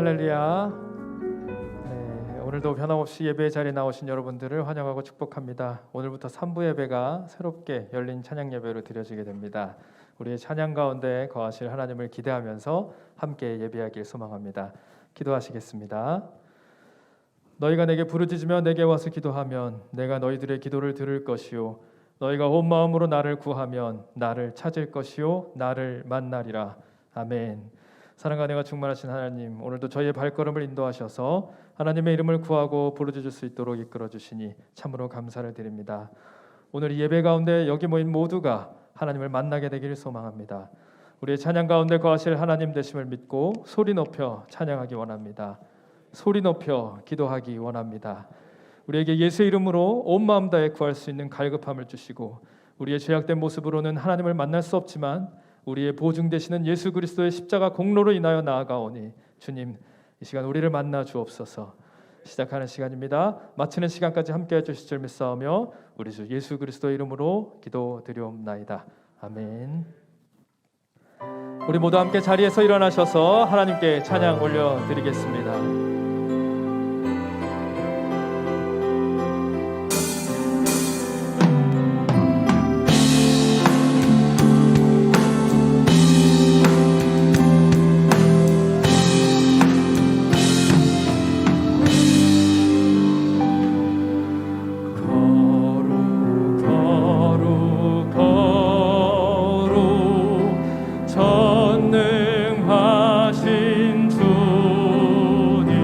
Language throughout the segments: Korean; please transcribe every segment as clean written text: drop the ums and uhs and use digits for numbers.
할렐루야. 오늘도 변함없이 예배 자리에 나오신 여러분들을 환영하고 축복합니다. 오늘부터 3부 예배가 새롭게 열린 찬양 예배로 드려지게 됩니다. 우리의 찬양 가운데 거하실 하나님을 기대하면서 함께 예배하길 소망합니다. 기도하시겠습니다. 너희가 내게 부르짖으며 내게 와서 기도하면 내가 너희들의 기도를 들을 것이요 너희가 온 마음으로 나를 구하면 나를 찾을 것이요 나를 만나리라. 아멘. 사랑과 은혜가 충만하신 하나님, 오늘도 저희의 발걸음을 인도하셔서 하나님의 이름을 구하고 부르짖을 수 있도록 이끌어 주시니 참으로 감사를 드립니다. 오늘 이 예배 가운데 여기 모인 모두가 하나님을 만나게 되기를 소망합니다. 우리의 찬양 가운데 거하실 하나님 되심을 믿고 소리 높여 찬양하기 원합니다. 소리 높여 기도하기 원합니다. 우리에게 예수의 이름으로 온 마음 다해 구할 수 있는 갈급함을 주시고 우리의 죄악된 모습으로는 하나님을 만날 수 없지만 우리의 보증 되시는 예수 그리스도의 십자가 공로로 인하여 나아가오니 주님, 이 시간 우리를 만나 주옵소서. 시작하는 시간입니다. 마치는 시간까지 함께해 주실 줄 믿사오며 우리 주 예수 그리스도의 이름으로 기도드리옵나이다. 아멘. 우리 모두 함께 자리에서 일어나셔서 하나님께 찬양 올려드리겠습니다. 전능하신 주님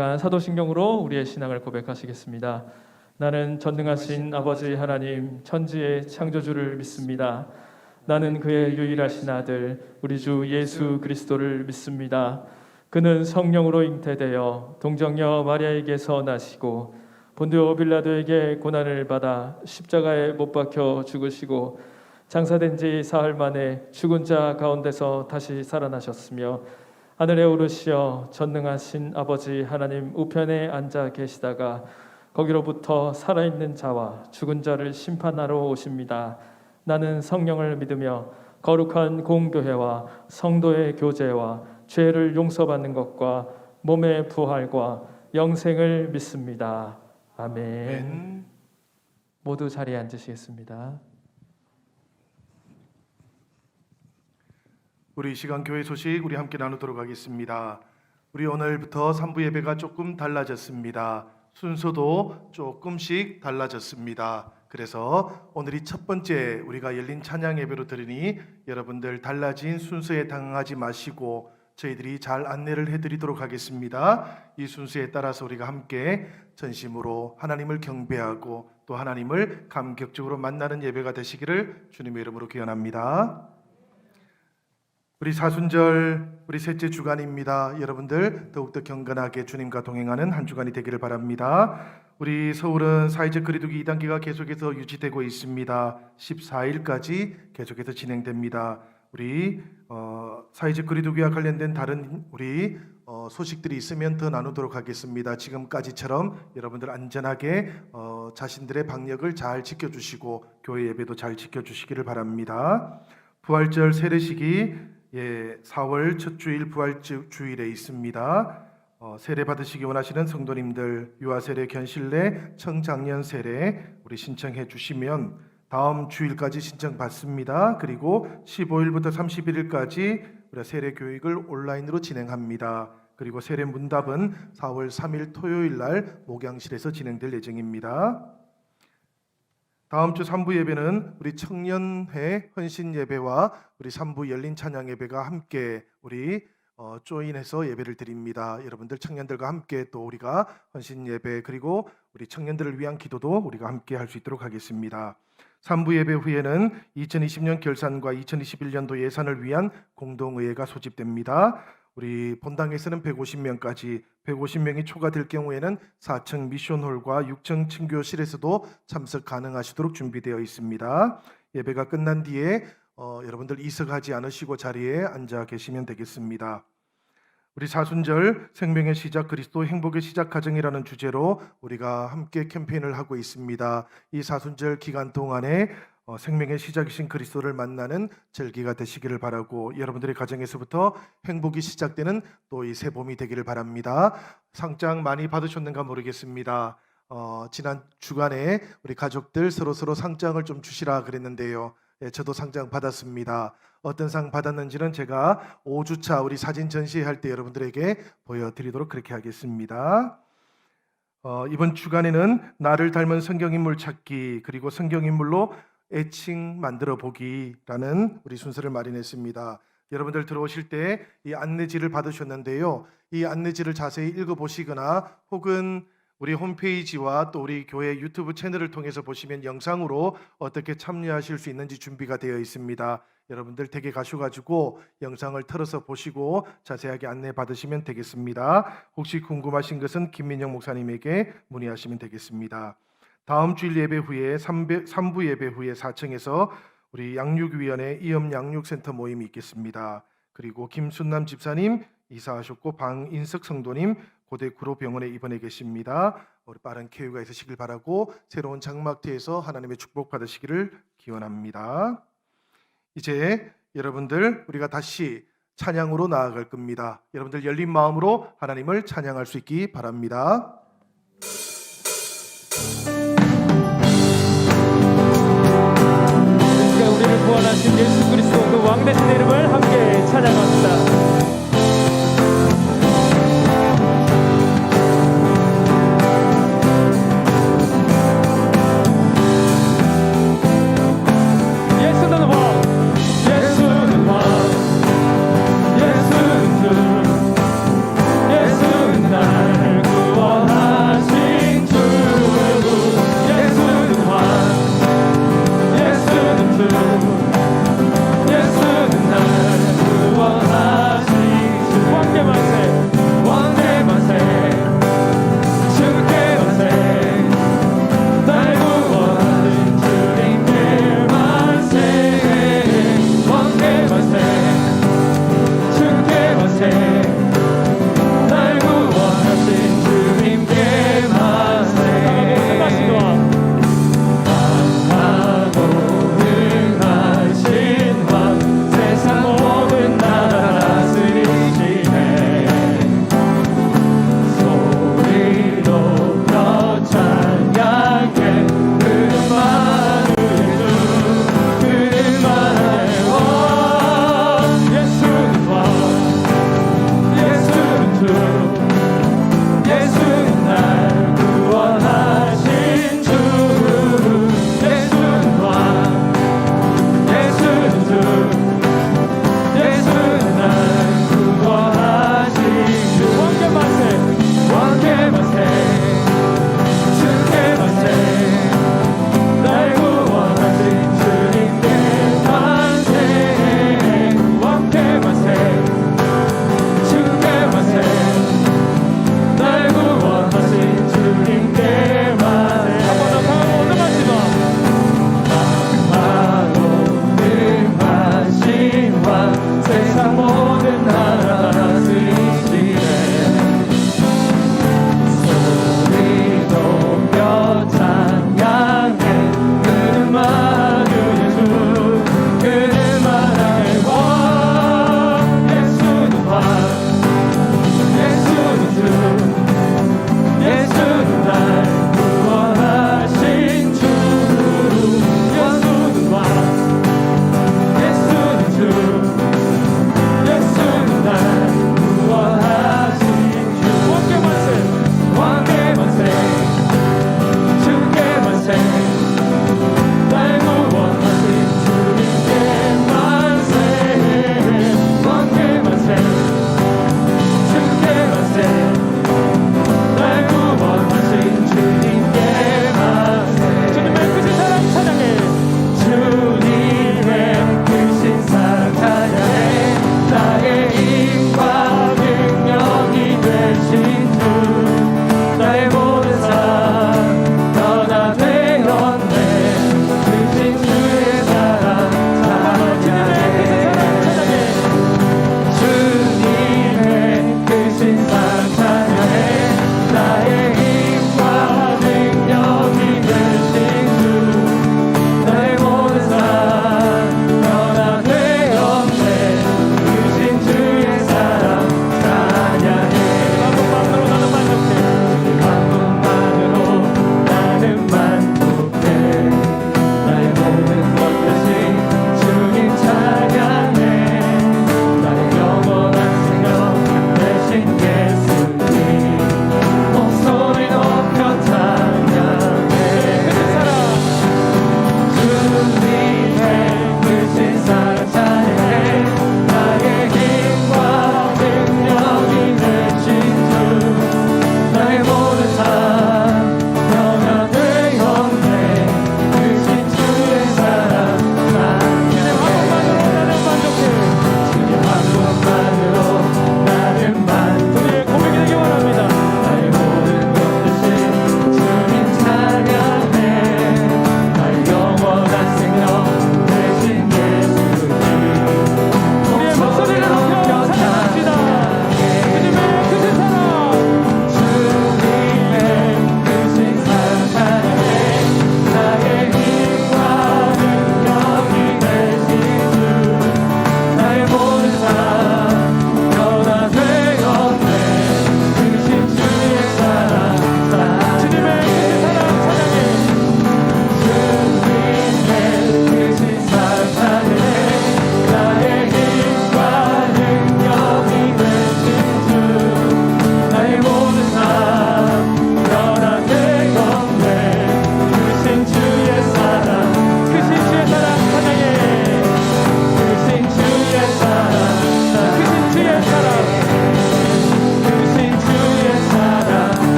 시간 사도신경으로 우리의 신앙을 고백하시겠습니다. 나는 전능하신 아버지 하나님 천지의 창조주를 믿습니다. 나는 그의 유일하신 아들 우리 주 예수 그리스도를 믿습니다. 그는 성령으로 잉태되어 동정녀 마리아에게서 나시고 본디오 빌라도에게 고난을 받아 십자가에 못 박혀 죽으시고 장사된 지 사흘 만에 죽은 자 가운데서 다시 살아나셨으며 하늘에 오르시어 전능하신 아버지 하나님 우편에 앉아 계시다가 거기로부터 살아있는 자와 죽은 자를 심판하러 오십니다. 나는 성령을 믿으며 거룩한 공교회와 성도의 교제와 죄를 용서받는 것과 몸의 부활과 영생을 믿습니다. 아멘. 모두 자리에 앉으시겠습니다. 우리 이 시간 교회 소식 우리 함께 나누도록 하겠습니다. 우리 오늘부터 3부 예배가 조금 달라졌습니다. 순서도 조금씩 달라졌습니다. 그래서 오늘이 첫 번째 우리가 열린 찬양 예배로 들으니 여러분들 달라진 순서에 당황하지 마시고 저희들이 잘 안내를 해드리도록 하겠습니다. 이 순서에 따라서 우리가 함께 전심으로 하나님을 경배하고 또 하나님을 감격적으로 만나는 예배가 되시기를 주님의 이름으로 기원합니다. 우리 사순절 우리 셋째 주간입니다. 여러분들 더욱더 경건하게 주님과 동행하는 한 주간이 되기를 바랍니다. 우리 서울은 사회적 거리두기 2단계가 계속해서 유지되고 있습니다. 14일까지 계속해서 진행됩니다. 우리 사회적 거리두기와 관련된 다른 우리 소식들이 있으면 더 나누도록 하겠습니다. 지금까지처럼 여러분들 안전하게 자신들의 방역을 잘 지켜주시고 교회 예배도 잘 지켜주시기를 바랍니다. 부활절 세례식이 4월 첫 주일 부활주일에 있습니다. 세례 받으시기 원하시는 성도님들 유아세례, 견실례, 청장년 세례 우리 신청해 주시면 다음 주일까지 신청 받습니다. 그리고 15일부터 31일까지 우리 세례 교육을 온라인으로 진행합니다. 그리고 세례 문답은 4월 3일 토요일 날 목양실에서 진행될 예정입니다. 다음 주 3부 예배는 우리 청년회 헌신 예배와 우리 3부 열린 찬양 예배가 함께 우리 조인해서 예배를 드립니다. 여러분들 청년들과 함께 또 우리가 헌신 예배 그리고 우리 청년들을 위한 기도도 우리가 함께 할 수 있도록 하겠습니다. 3부 예배 후에는 2020년 결산과 2021년도 예산을 위한 공동의회가 소집됩니다. 우리 본당에서는 150명까지 150명이 초과될 경우에는 4층 미션홀과 6층 친교실에서도 참석 가능하시도록 준비되어 있습니다. 예배가 끝난 뒤에 여러분들 이석하지 않으시고 자리에 앉아 계시면 되겠습니다. 우리 사순절 생명의 시작 그리스도 행복의 시작 가정이라는 주제로 우리가 함께 캠페인을 하고 있습니다. 이 사순절 기간 동안에 생명의 시작이신 그리스도를 만나는 절기가 되시기를 바라고 여러분들의 가정에서부터 행복이 시작되는 또 이 새 봄이 되기를 바랍니다. 상장 많이 받으셨는가 모르겠습니다. 지난 주간에 우리 가족들 서로 상장을 좀 주시라 그랬는데요. 저도 상장 받았습니다. 어떤 상 받았는지는 제가 5주차 우리 사진 전시할 때 여러분들에게 보여드리도록 그렇게 하겠습니다. 이번 주간에는 나를 닮은 성경인물 찾기 그리고 성경인물로 애칭 만들어 보기라는 우리 순서를 마련했습니다. 여러분들 들어오실 때 이 안내지를 받으셨는데요. 이 안내지를 자세히 읽어보시거나 혹은 우리 홈페이지와 또 우리 교회 유튜브 채널을 통해서 보시면 영상으로 어떻게 참여하실 수 있는지 준비가 되어 있습니다. 여러분들 댁에 가셔가지고 영상을 틀어서 보시고 자세하게 안내 받으시면 되겠습니다. 혹시 궁금하신 것은 김민영 목사님에게 문의하시면 되겠습니다. 다음 주일 예배 후에 3부 예배 후에 4층에서 우리 양육위원회 이염양육센터 모임이 있겠습니다. 그리고 김순남 집사님 이사하셨고 방인석 성도님 고대 구로병원에 입원해 계십니다. 우리 빠른 쾌유가 있으시길 바라고 새로운 장막대에서 하나님의 축복 받으시기를 기원합니다. 이제 여러분들 우리가 다시 찬양으로 나아갈 겁니다. 여러분들 열린 마음으로 하나님을 찬양할 수 있기 바랍니다. 우리를 구원하신 예수 그리스도 그 왕 되신 이름을 함께 찬양합니다. 예수는 날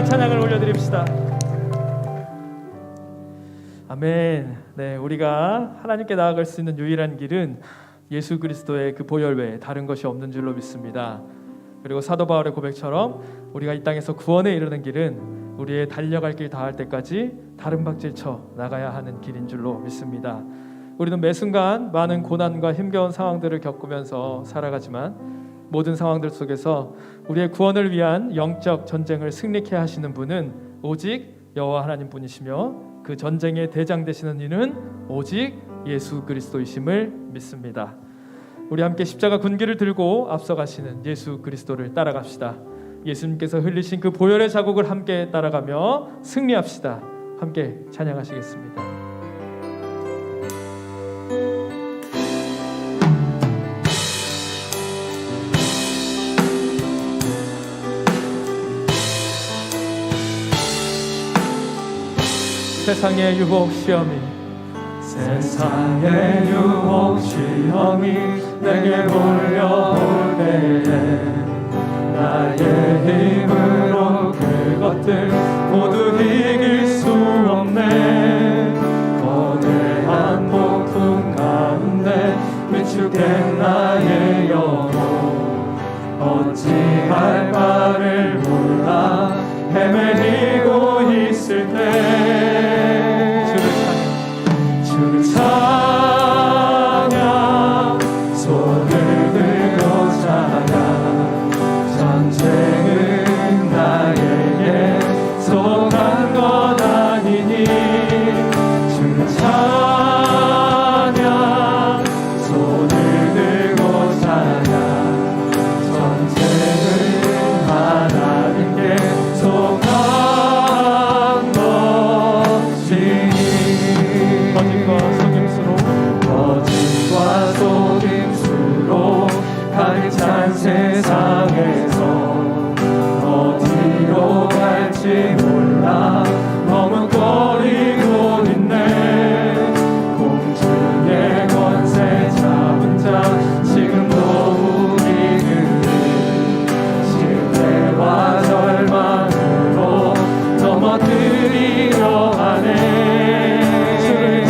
귀한 찬양을 올려드립시다. 아멘. 네, 우리가 하나님께 나아갈 수 있는 유일한 길은 예수 그리스도의 그 보혈 외에 다른 것이 없는 줄로 믿습니다. 그리고 사도 바울의 고백처럼 우리가 이 땅에서 구원에 이르는 길은 우리의 달려갈 길 다할 때까지 다른 박질 쳐 나가야 하는 길인 줄로 믿습니다. 우리는 매 순간 많은 고난과 힘겨운 상황들을 겪으면서 살아가지만 모든 상황들 속에서 우리의 구원을 위한 영적 전쟁을 승리케 하시는 분은 오직 여호와 하나님 분이시며 그 전쟁의 대장 되시는 이는 오직 예수 그리스도이심을 믿습니다. 우리 함께 십자가 군기를 들고 앞서가시는 예수 그리스도를 따라갑시다. 예수님께서 흘리신 그 보혈의 자국을 함께 따라가며 승리합시다. 함께 찬양하시겠습니다. 세상의 유혹 시험이 내게 몰려올 때에 나의 힘으로 그것들 모두 이길 수 없네. 거대한 폭풍 가운데 위축된 나의 영혼 어찌할 바를 몰라 헤매이고 있을 때 주를 찬양 손을 들고 찬양 전쟁은 나에게 속한 것 아니니 주를 찬양 손을 들고 찬양 전쟁은 하나님께 속한 것이니 거짓과 속임수로 가득 찬 세상에서 어디로 갈지 몰라 머뭇거리고 있네. 공중의 권세 잡은 자 지금도 우리는 신뢰와 절망으로 넘어뜨리려 하네. 주를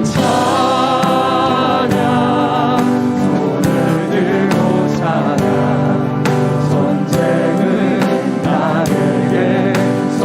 찬양 손을 들고 찬양 전쟁은 나에게 속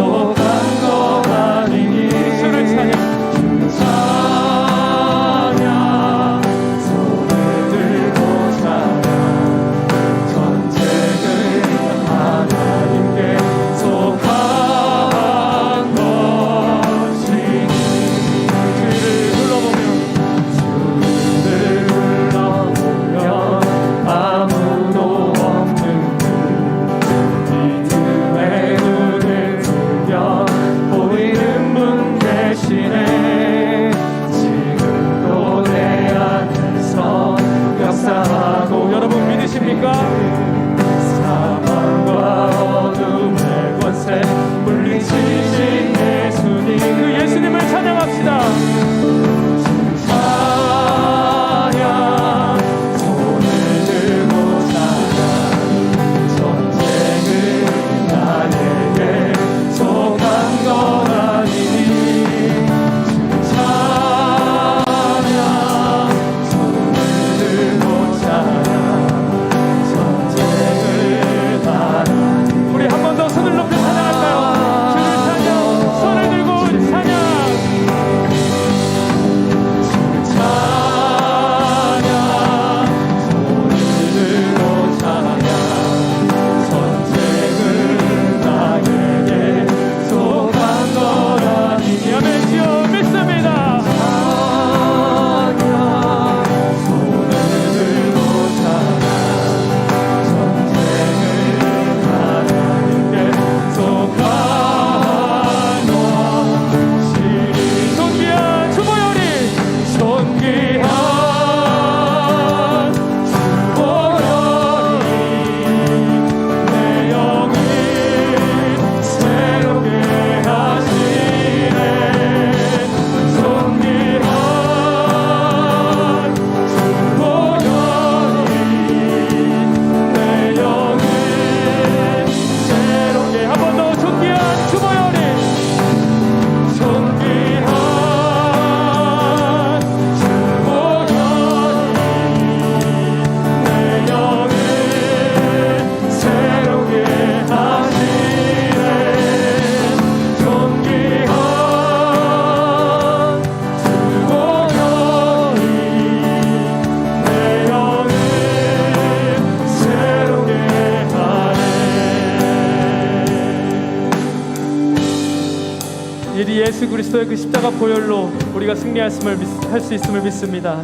이 예수 그리스도의 그 십자가 보혈로 우리가 할 수 있음을 믿습니다.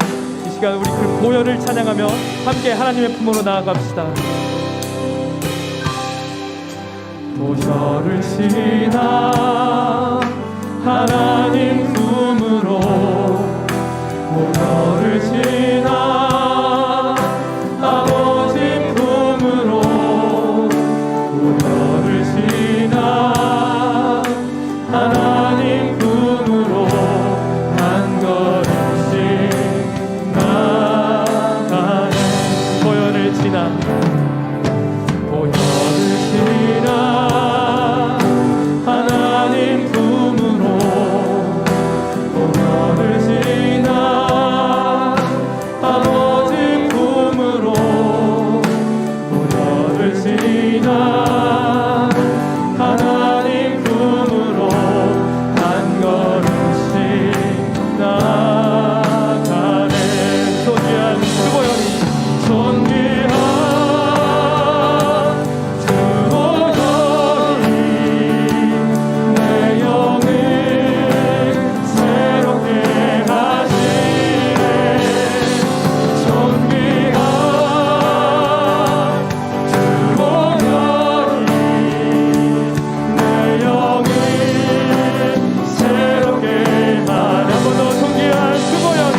이 시간 우리 그 보혈을 찬양하며 함께 하나님의 품으로 나아갑시다. 보혈을 지나 하나님 품으로, 보혈을 지나 아버지 품으로, 보혈을 지나 하나님 품으로 한 걸음씩 나가네. 보혈을 지나, 보혈을 지나 하나님 품으로, 보혈을 지나 아버지 품으로, 보혈을 지나 하나님 품으로 한 걸음씩 나가네. 존귀한 그 보혈이, 존귀한 주 보혈이 내 영을 새롭게 하시네. 존귀한 주 보혈이 내 영을 새롭게 하네. 한 번 더 존귀한 주 보혈이,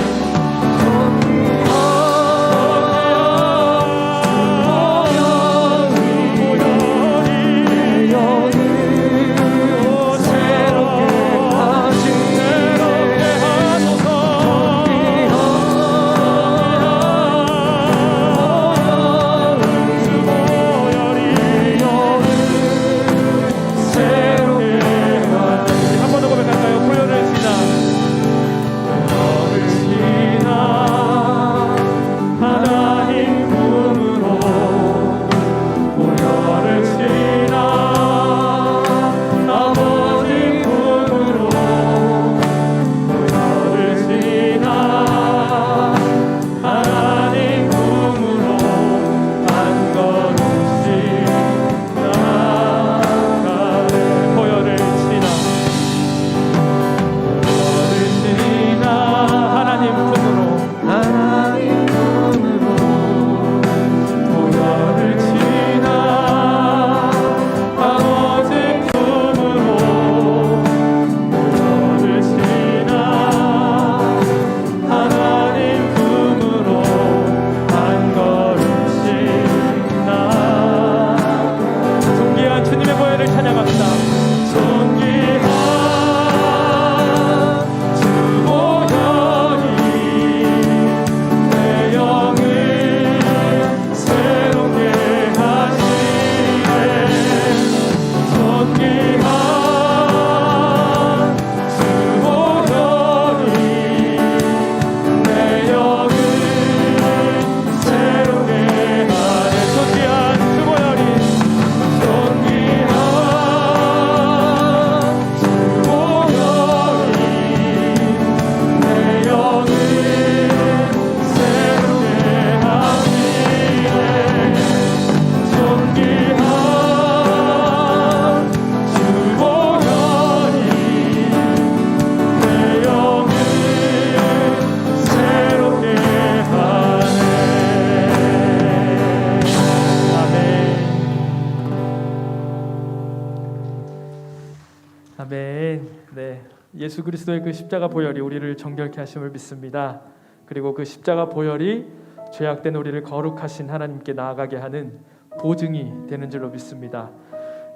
아멘. 네, 예수 그리스도의 그 십자가 보혈이 우리를 정결케 하심을 믿습니다. 그리고 그 십자가 보혈이 죄악된 우리를 거룩하신 하나님께 나아가게 하는 보증이 되는 줄로 믿습니다.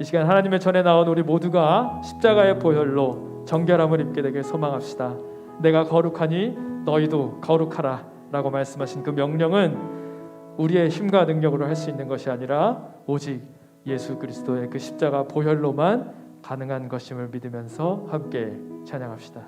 이 시간 하나님의 전에 나온 우리 모두가 십자가의 보혈로 정결함을 입게 되길 소망합시다. 내가 거룩하니 너희도 거룩하라 라고 말씀하신 그 명령은 우리의 힘과 능력으로 할 수 있는 것이 아니라 오직 예수 그리스도의 그 십자가 보혈로만 가능한 것임을 믿으면서 함께 찬양합시다.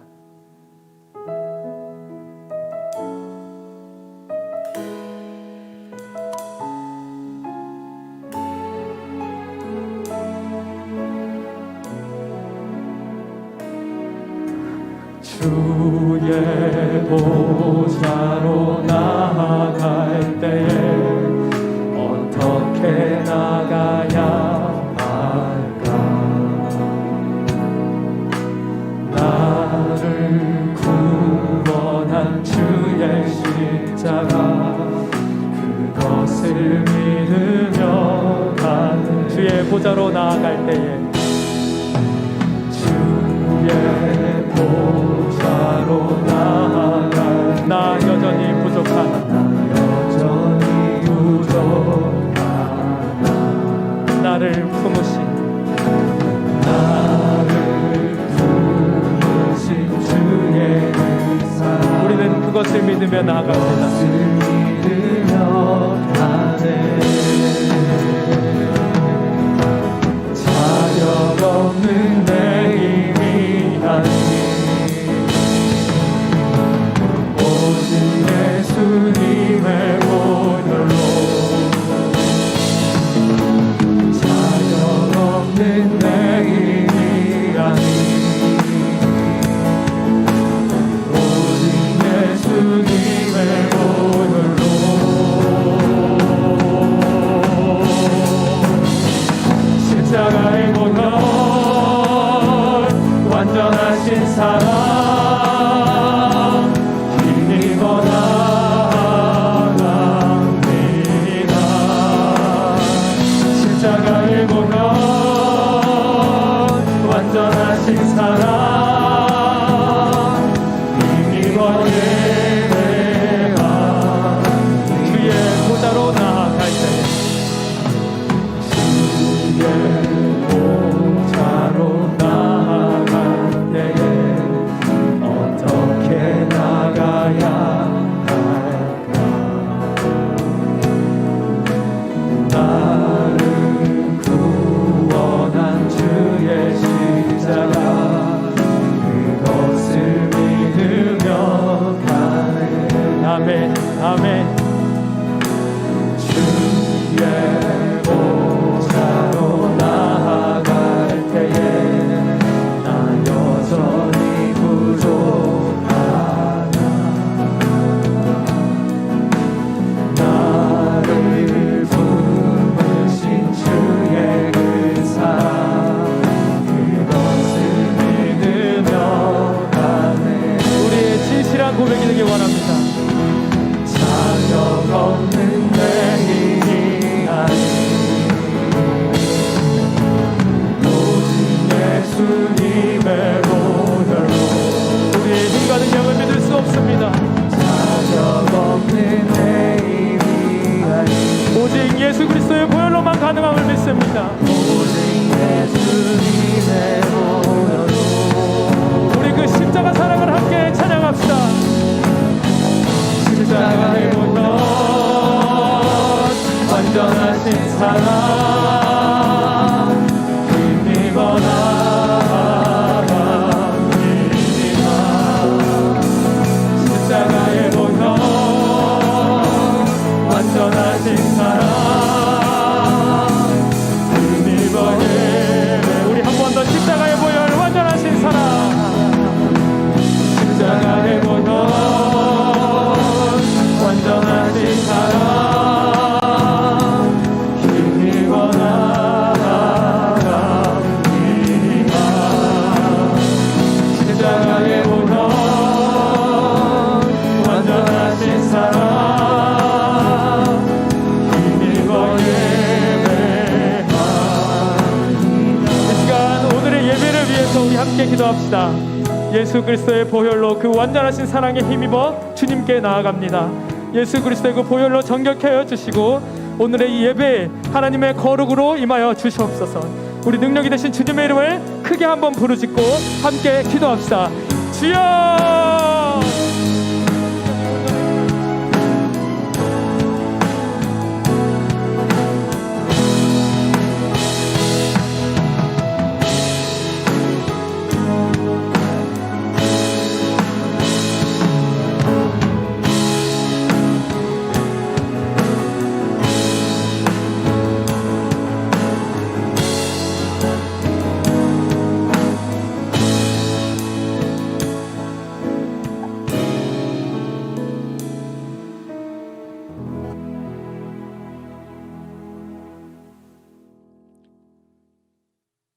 주의 보좌로 나아갈 때에 어떻게 나가야 할까? 주의 보좌로 나아갈 때에 주의 보좌로 나아갈 나 여전히 부족하다 나를 품으신 주의 의사 우리는 그것을 믿으며 나아갑니다. 자격 없는 내 힘이 아닌 오직 예수님의 보혈로 자격 없는 내 힘이 아닌 오직 예수님의 보혈로 십자가의 보혈 완전하신 사랑 힘입어 나아갑니다. 십자가의 보혈 완전하신 사랑 힘입어 예배하 주의 보좌로 나아갈 때 주의 보좌로 나아갈 때에 어떻게 나가야 할까 나를 구원한 주의 십자가 그것을 믿으며 가네 아멘 아멘 주의 보좌로 나아갈 때에 나 여전히 부족하다 나를 품으신 주의 그 사랑 그것을 믿으며 가네 우리의 진실한 고백이 되길 원합니다. 자격 없는 내 힘이 아닌 오직 예수님의 보혈로 우리의 힘과 능력을 믿을 수 없습니다. 자격 없는 내 힘이 아닌 오직 예수 그리스도의 보혈로만 가능함을 믿습니다. 오직 예수님의 보혈로 우리 그 십자가 사랑을 함께 찬양합시다. 십자가의 보혈 완전하신 사랑 힘입어 나아갑니다. 십자가의 보혈 완전하신 사랑 힘입어 예배 우리 한 번 더 십자가의 보혈 완전하신 사랑 십자가의 보혈 완전하신 사랑 힘입어 나아갑니다. 십자가의 보혈 완전하신 사랑 힘입어 예배합니다. 이 시간 오늘의 예배를 위해서 우리 함께 기도합시다. 예수 그리스도의 보혈로 그 완전하신 사랑에 힘입어 주님께 나아갑니다. 예수 그리스도의 그 보혈로 정결케 하여 주시고 오늘의 이 예배에 하나님의 거룩으로 임하여 주시옵소서. 우리 능력이 되신 주님의 이름을 크게 한번 부르짖고 함께 기도합시다. 주여!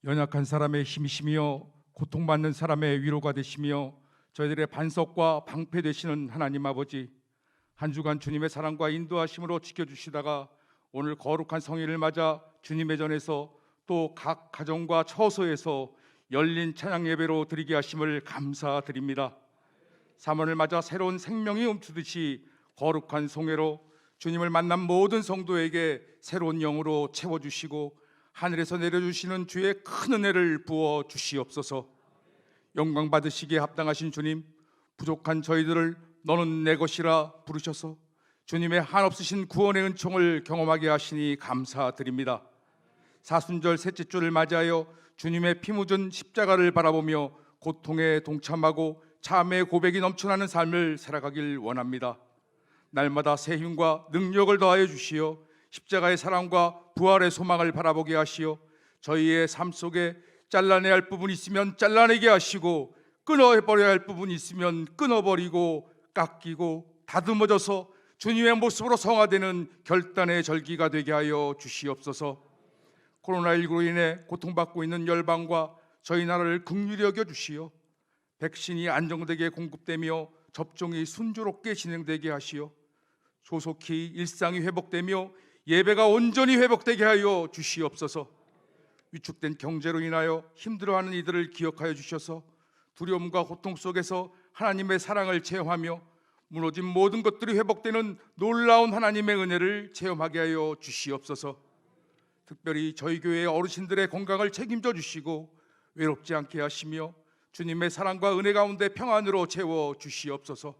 연약한 사람의 힘이시며 고통받는 사람의 위로가 되시며 저희들의 반석과 방패 되시는 하나님 아버지, 한 주간 주님의 사랑과 인도하심으로 지켜주시다가 오늘 거룩한 성일을 맞아 주님의 전에서 또 각 가정과 처소에서 열린 찬양 예배로 드리게 하심을 감사드립니다. 3월을 맞아 새로운 생명이 움트듯이 거룩한 송해로 주님을 만난 모든 성도에게 새로운 영으로 채워주시고 하늘에서 내려주시는 주의 큰 은혜를 부어 주시옵소서. 영광 받으시기에 합당하신 주님, 부족한 저희들을 너는 내 것이라 부르셔서 주님의 한없으신 구원의 은총을 경험하게 하시니 감사드립니다. 사순절 셋째 주를 맞이하여 주님의 피 묻은 십자가를 바라보며 고통에 동참하고 참회의 고백이 넘쳐나는 삶을 살아가길 원합니다. 날마다 새 힘과 능력을 더하여 주시어 십자가의 사랑과 부활의 소망을 바라보게 하시어 저희의 삶 속에 잘라내야 할 부분이 있으면 잘라내게 하시고 끊어버려야 할 부분이 있으면 끊어버리고 깎이고 다듬어져서 주님의 모습으로 성화되는 결단의 절기가 되게 하여 주시옵소서. 코로나19로 인해 고통받고 있는 열방과 저희 나라를 긍휼히 여겨 주시어 백신이 안정되게 공급되며 접종이 순조롭게 진행되게 하시어 조속히 일상이 회복되며 예배가 온전히 회복되게 하여 주시옵소서. 위축된 경제로 인하여 힘들어하는 이들을 기억하여 주셔서 두려움과 고통 속에서 하나님의 사랑을 체험하며 무너진 모든 것들이 회복되는 놀라운 하나님의 은혜를 체험하게 하여 주시옵소서. 특별히 저희 교회의 어르신들의 건강을 책임져 주시고 외롭지 않게 하시며 주님의 사랑과 은혜 가운데 평안으로 채워 주시옵소서.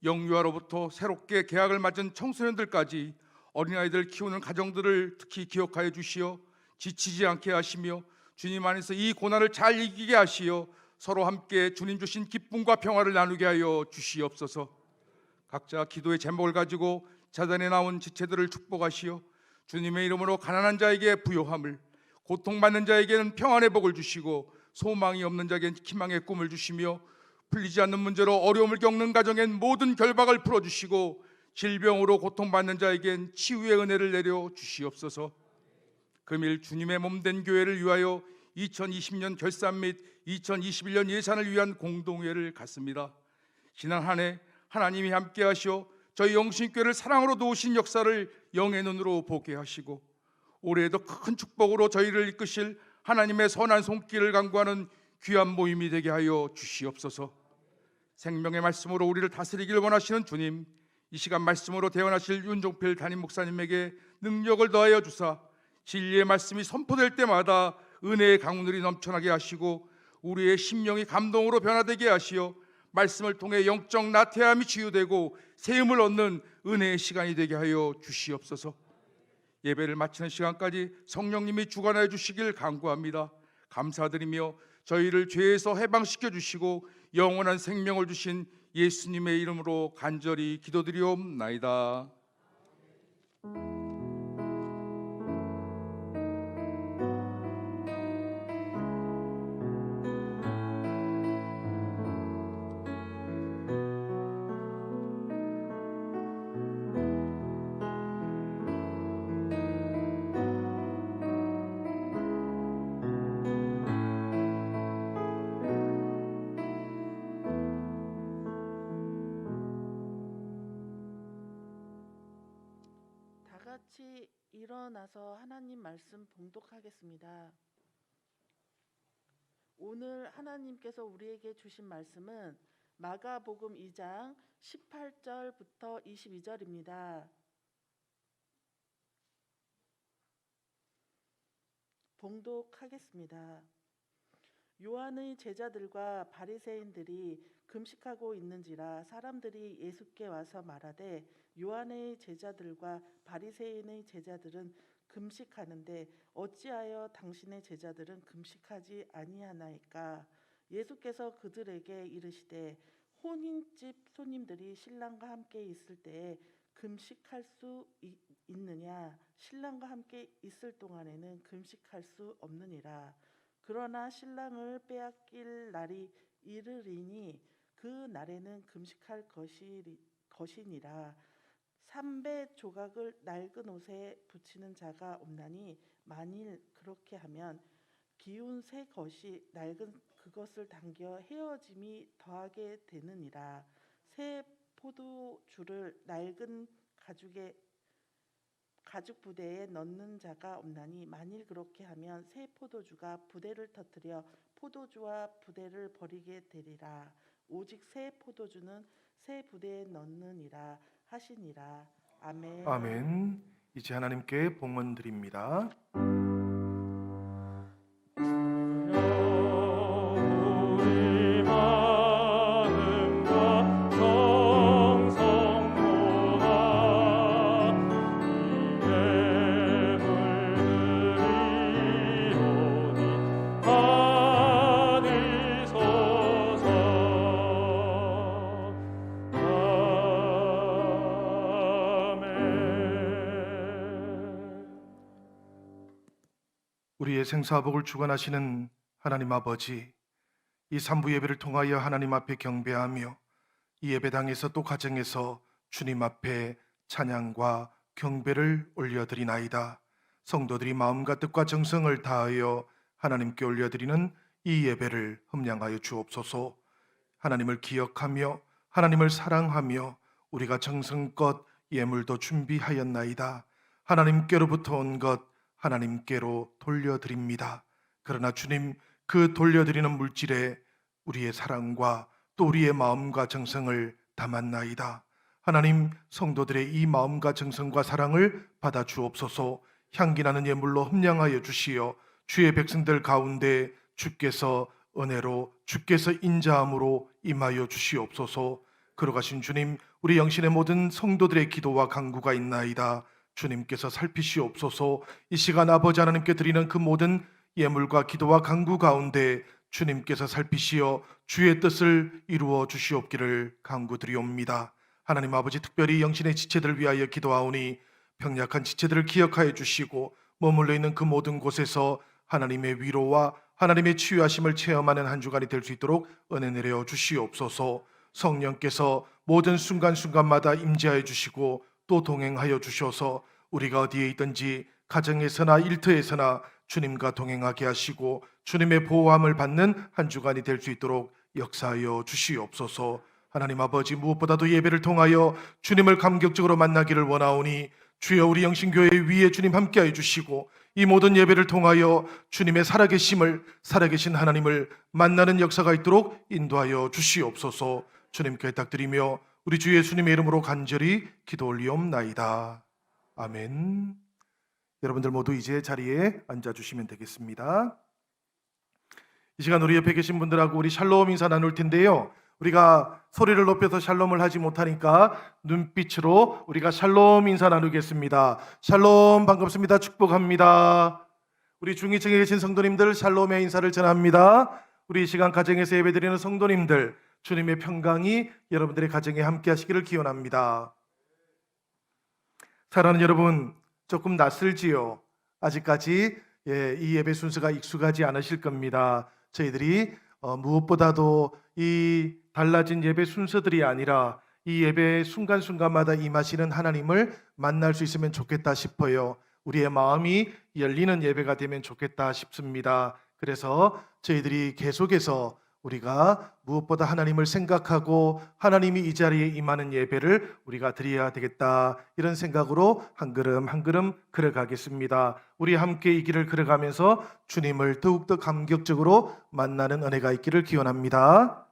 영유아로부터 새롭게 개학을 맞은 청소년들까지 어린아이들 키우는 가정들을 특히 기억하여 주시어 지치지 않게 하시며 주님 안에서 이 고난을 잘 이기게 하시어 서로 함께 주님 주신 기쁨과 평화를 나누게 하여 주시옵소서. 각자 기도의 제목을 가지고 자단에 나온 지체들을 축복하시어 주님의 이름으로 가난한 자에게 부요함을, 고통받는 자에게는 평안의 복을 주시고 소망이 없는 자에게는 희망의 꿈을 주시며 풀리지 않는 문제로 어려움을 겪는 가정엔 모든 결박을 풀어주시고 질병으로 고통받는 자에겐 치유의 은혜를 내려 주시옵소서. 금일 주님의 몸된 교회를 위하여 2020년 결산 및 2021년 예산을 위한 공동회를 갖습니다. 지난 한 해 하나님이 함께 하시어 저희 영신교회를 사랑으로 도우신 역사를 영의 눈으로 보게 하시고 올해에도 큰 축복으로 저희를 이끄실 하나님의 선한 손길을 간구하는 귀한 모임이 되게 하여 주시옵소서. 생명의 말씀으로 우리를 다스리길 원하시는 주님, 이 시간 말씀으로 대언하실 윤종필 담임 목사님에게 능력을 더하여 주사 진리의 말씀이 선포될 때마다 은혜의 강물이 넘쳐나게 하시고 우리의 심령이 감동으로 변화되게 하시어 말씀을 통해 영적 나태함이 치유되고 세움을 얻는 은혜의 시간이 되게 하여 주시옵소서. 예배를 마치는 시간까지 성령님이 주관하여 주시길 간구합니다. 감사드리며 저희를 죄에서 해방시켜 주시고 영원한 생명을 주신 예수님의 이름으로 간절히 기도드리옵나이다. 다 같이 일어나서 하나님 말씀 봉독하겠습니다. 오늘 하나님께서 우리에게 주신 말씀은 마가복음 2장 18절부터 22절입니다. 봉독하겠습니다. 요한의 제자들과 바리새인들이 금식하고 있는지라 사람들이 예수께 와서 말하되 요한의 제자들과 바리새인의 제자들은 금식하는데 어찌하여 당신의 제자들은 금식하지 아니하나이까? 예수께서 그들에게 이르시되 혼인집 손님들이 신랑과 함께 있을 때에 금식할 수 있느냐? 신랑과 함께 있을 동안에는 금식할 수 없느니라. 그러나 신랑을 빼앗길 날이 이르리니 그 날에는 금식할 것이니라. 삼배 조각을 낡은 옷에 붙이는 자가 없나니 만일 그렇게 하면 기운 새 것이 낡은 그것을 당겨 헤어짐이 더하게 되느니라. 새 포도주를 낡은 가죽 부대에 넣는 자가 없나니 만일 그렇게 하면 새 포도주가 부대를 터뜨려 포도주와 부대를 버리게 되리라. 오직 새 포도주는 새 부대에 넣느니라 하시니라. 아멘. 아멘. 이제 하나님께 봉헌 드립니다. 우리 마음과 정성 모아 이 예물 드리오니 받으소서. 아멘. 우리의 생사복을 주관하시는 하나님 아버지, 이 삼부 예배를 통하여 하나님 앞에 경배하며 이 예배당에서 또 가정에서 주님 앞에 찬양과 경배를 올려드리나이다. 성도들이 마음과 뜻과 정성을 다하여 하나님께 올려드리는 이 예배를 흠량하여 주옵소서. 하나님을 기억하며 하나님을 사랑하며 우리가 정성껏 예물도 준비하였나이다. 하나님께로부터 온 것 하나님께로 돌려드립니다. 그러나 주님, 그 돌려드리는 물질에 우리의 사랑과 또 우리의 마음과 정성을 담았나이다. 하나님, 성도들의 이 마음과 정성과 사랑을 받아 주옵소서. 향기나는 예물로 흠량하여 주시어 주의 백성들 가운데 주께서 은혜로 주께서 인자함으로 임하여 주시옵소서. 걸어가신 주님, 우리 영신의 모든 성도들의 기도와 간구가 있나이다. 주님께서 살피시옵소서. 이 시간 아버지 하나님께 드리는 그 모든 예물과 기도와 간구 가운데 주님께서 살피시어 주의 뜻을 이루어 주시옵기를 간구드리옵니다. 하나님 아버지, 특별히 영신의 지체들을 위하여 기도하오니 병약한 지체들을 기억하여 주시고 머물러 있는 그 모든 곳에서 하나님의 위로와 하나님의 치유하심을 체험하는 한 주간이 될 수 있도록 은혜 내려 주시옵소서. 성령께서 모든 순간순간마다 임재하여 주시고 또 동행하여 주셔서 우리가 어디에 있든지 가정에서나 일터에서나 주님과 동행하게 하시고 주님의 보호함을 받는 한 주간이 될 수 있도록 역사하여 주시옵소서. 하나님 아버지, 무엇보다도 예배를 통하여 주님을 감격적으로 만나기를 원하오니 주여, 우리 영신교회 위에 주님 함께하여 주시고 이 모든 예배를 통하여 주님의 살아계신 하나님을 만나는 역사가 있도록 인도하여 주시옵소서. 주님께 부탁드리며 우리 주 예수님의 이름으로 간절히 기도 올리옵나이다. 아멘. 여러분들 모두 이제 자리에 앉아주시면 되겠습니다. 이 시간 우리 옆에 계신 분들하고 우리 샬롬 인사 나눌 텐데요, 우리가 소리를 높여서 샬롬을 하지 못하니까 눈빛으로 우리가 샬롬 인사 나누겠습니다. 샬롬, 반갑습니다. 축복합니다. 우리 중위층에 계신 성도님들 샬롬의 인사를 전합니다. 우리 이 시간 가정에서 예배드리는 성도님들, 주님의 평강이 여러분들의 가정에 함께 하시기를 기원합니다. 사랑하는 여러분, 조금 낯설지요? 아직까지 이 예배 순서가 익숙하지 않으실 겁니다. 저희들이 무엇보다도 이 달라진 예배 순서들이 아니라 이 예배 순간순간마다 임하시는 하나님을 만날 수 있으면 좋겠다 싶어요. 우리의 마음이 열리는 예배가 되면 좋겠다 싶습니다. 그래서 저희들이 계속해서 우리가 무엇보다 하나님을 생각하고 하나님이 이 자리에 임하는 예배를 우리가 드려야 되겠다, 이런 생각으로 한 걸음 한 걸음 걸어가겠습니다. 우리 함께 이 길을 걸어가면서 주님을 더욱더 감격적으로 만나는 은혜가 있기를 기원합니다.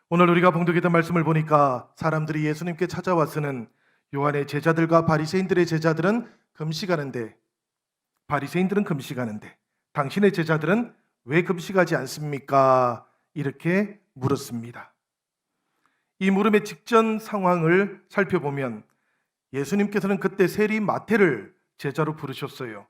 오늘 우리가 봉독했던 말씀을 보니까 사람들이 예수님께 찾아와서는 요한의 제자들과 바리새인들의 제자들은 금식하는데, 바리새인들은 금식하는데 당신의 제자들은 왜 금식하지 않습니까? 이렇게 물었습니다. 이 물음의 직전 상황을 살펴보면 예수님께서는 그때 세리 마태를 제자로 부르셨어요.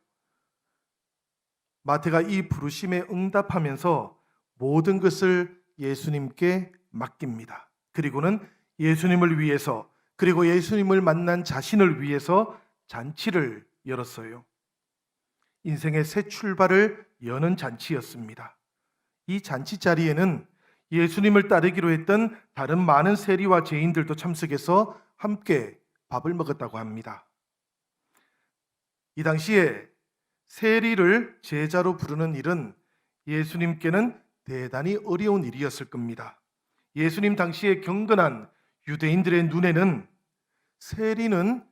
마태가 이 부르심에 응답하면서 모든 것을 예수님께 맡깁니다. 그리고는 예수님을 위해서, 그리고 예수님을 만난 자신을 위해서 잔치를 열었어요. 인생의 새 출발을 여는 잔치였습니다. 이 잔치 자리에는 예수님을 따르기로 했던 다른 많은 세리와 죄인들도 참석해서 함께 밥을 먹었다고 합니다. 이 당시에 세리를 제자로 부르는 일은 예수님께는 대단히 어려운 일이었을 겁니다. 예수님 당시에 경건한 유대인들의 눈에는 세리는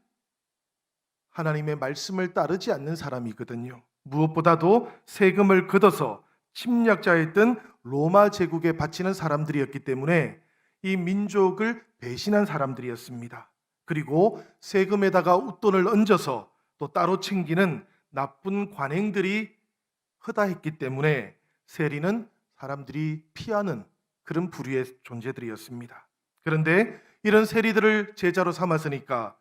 하나님의 말씀을 따르지 않는 사람이거든요. 무엇보다도 세금을 걷어서 침략자였던 로마 제국에 바치는 사람들이었기 때문에 이 민족을 배신한 사람들이었습니다. 그리고 세금에다가 웃돈을 얹어서 또 따로 챙기는 나쁜 관행들이 허다했기 때문에 세리는 사람들이 피하는 그런 부류의 존재들이었습니다. 그런데 이런 세리들을 제자로 삼았으니까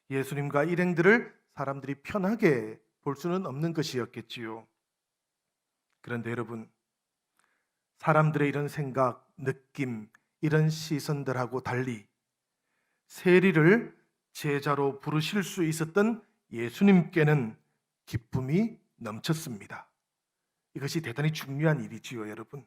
예수님과 일행들을 사람들이 편하게 볼 수는 없는 것이었겠지요. 그런데 여러분, 사람들의 이런 생각, 느낌, 이런 시선들하고 달리 세리를 제자로 부르실 수 있었던 예수님께는 기쁨이 넘쳤습니다. 이것이 대단히 중요한 일이지요, 여러분.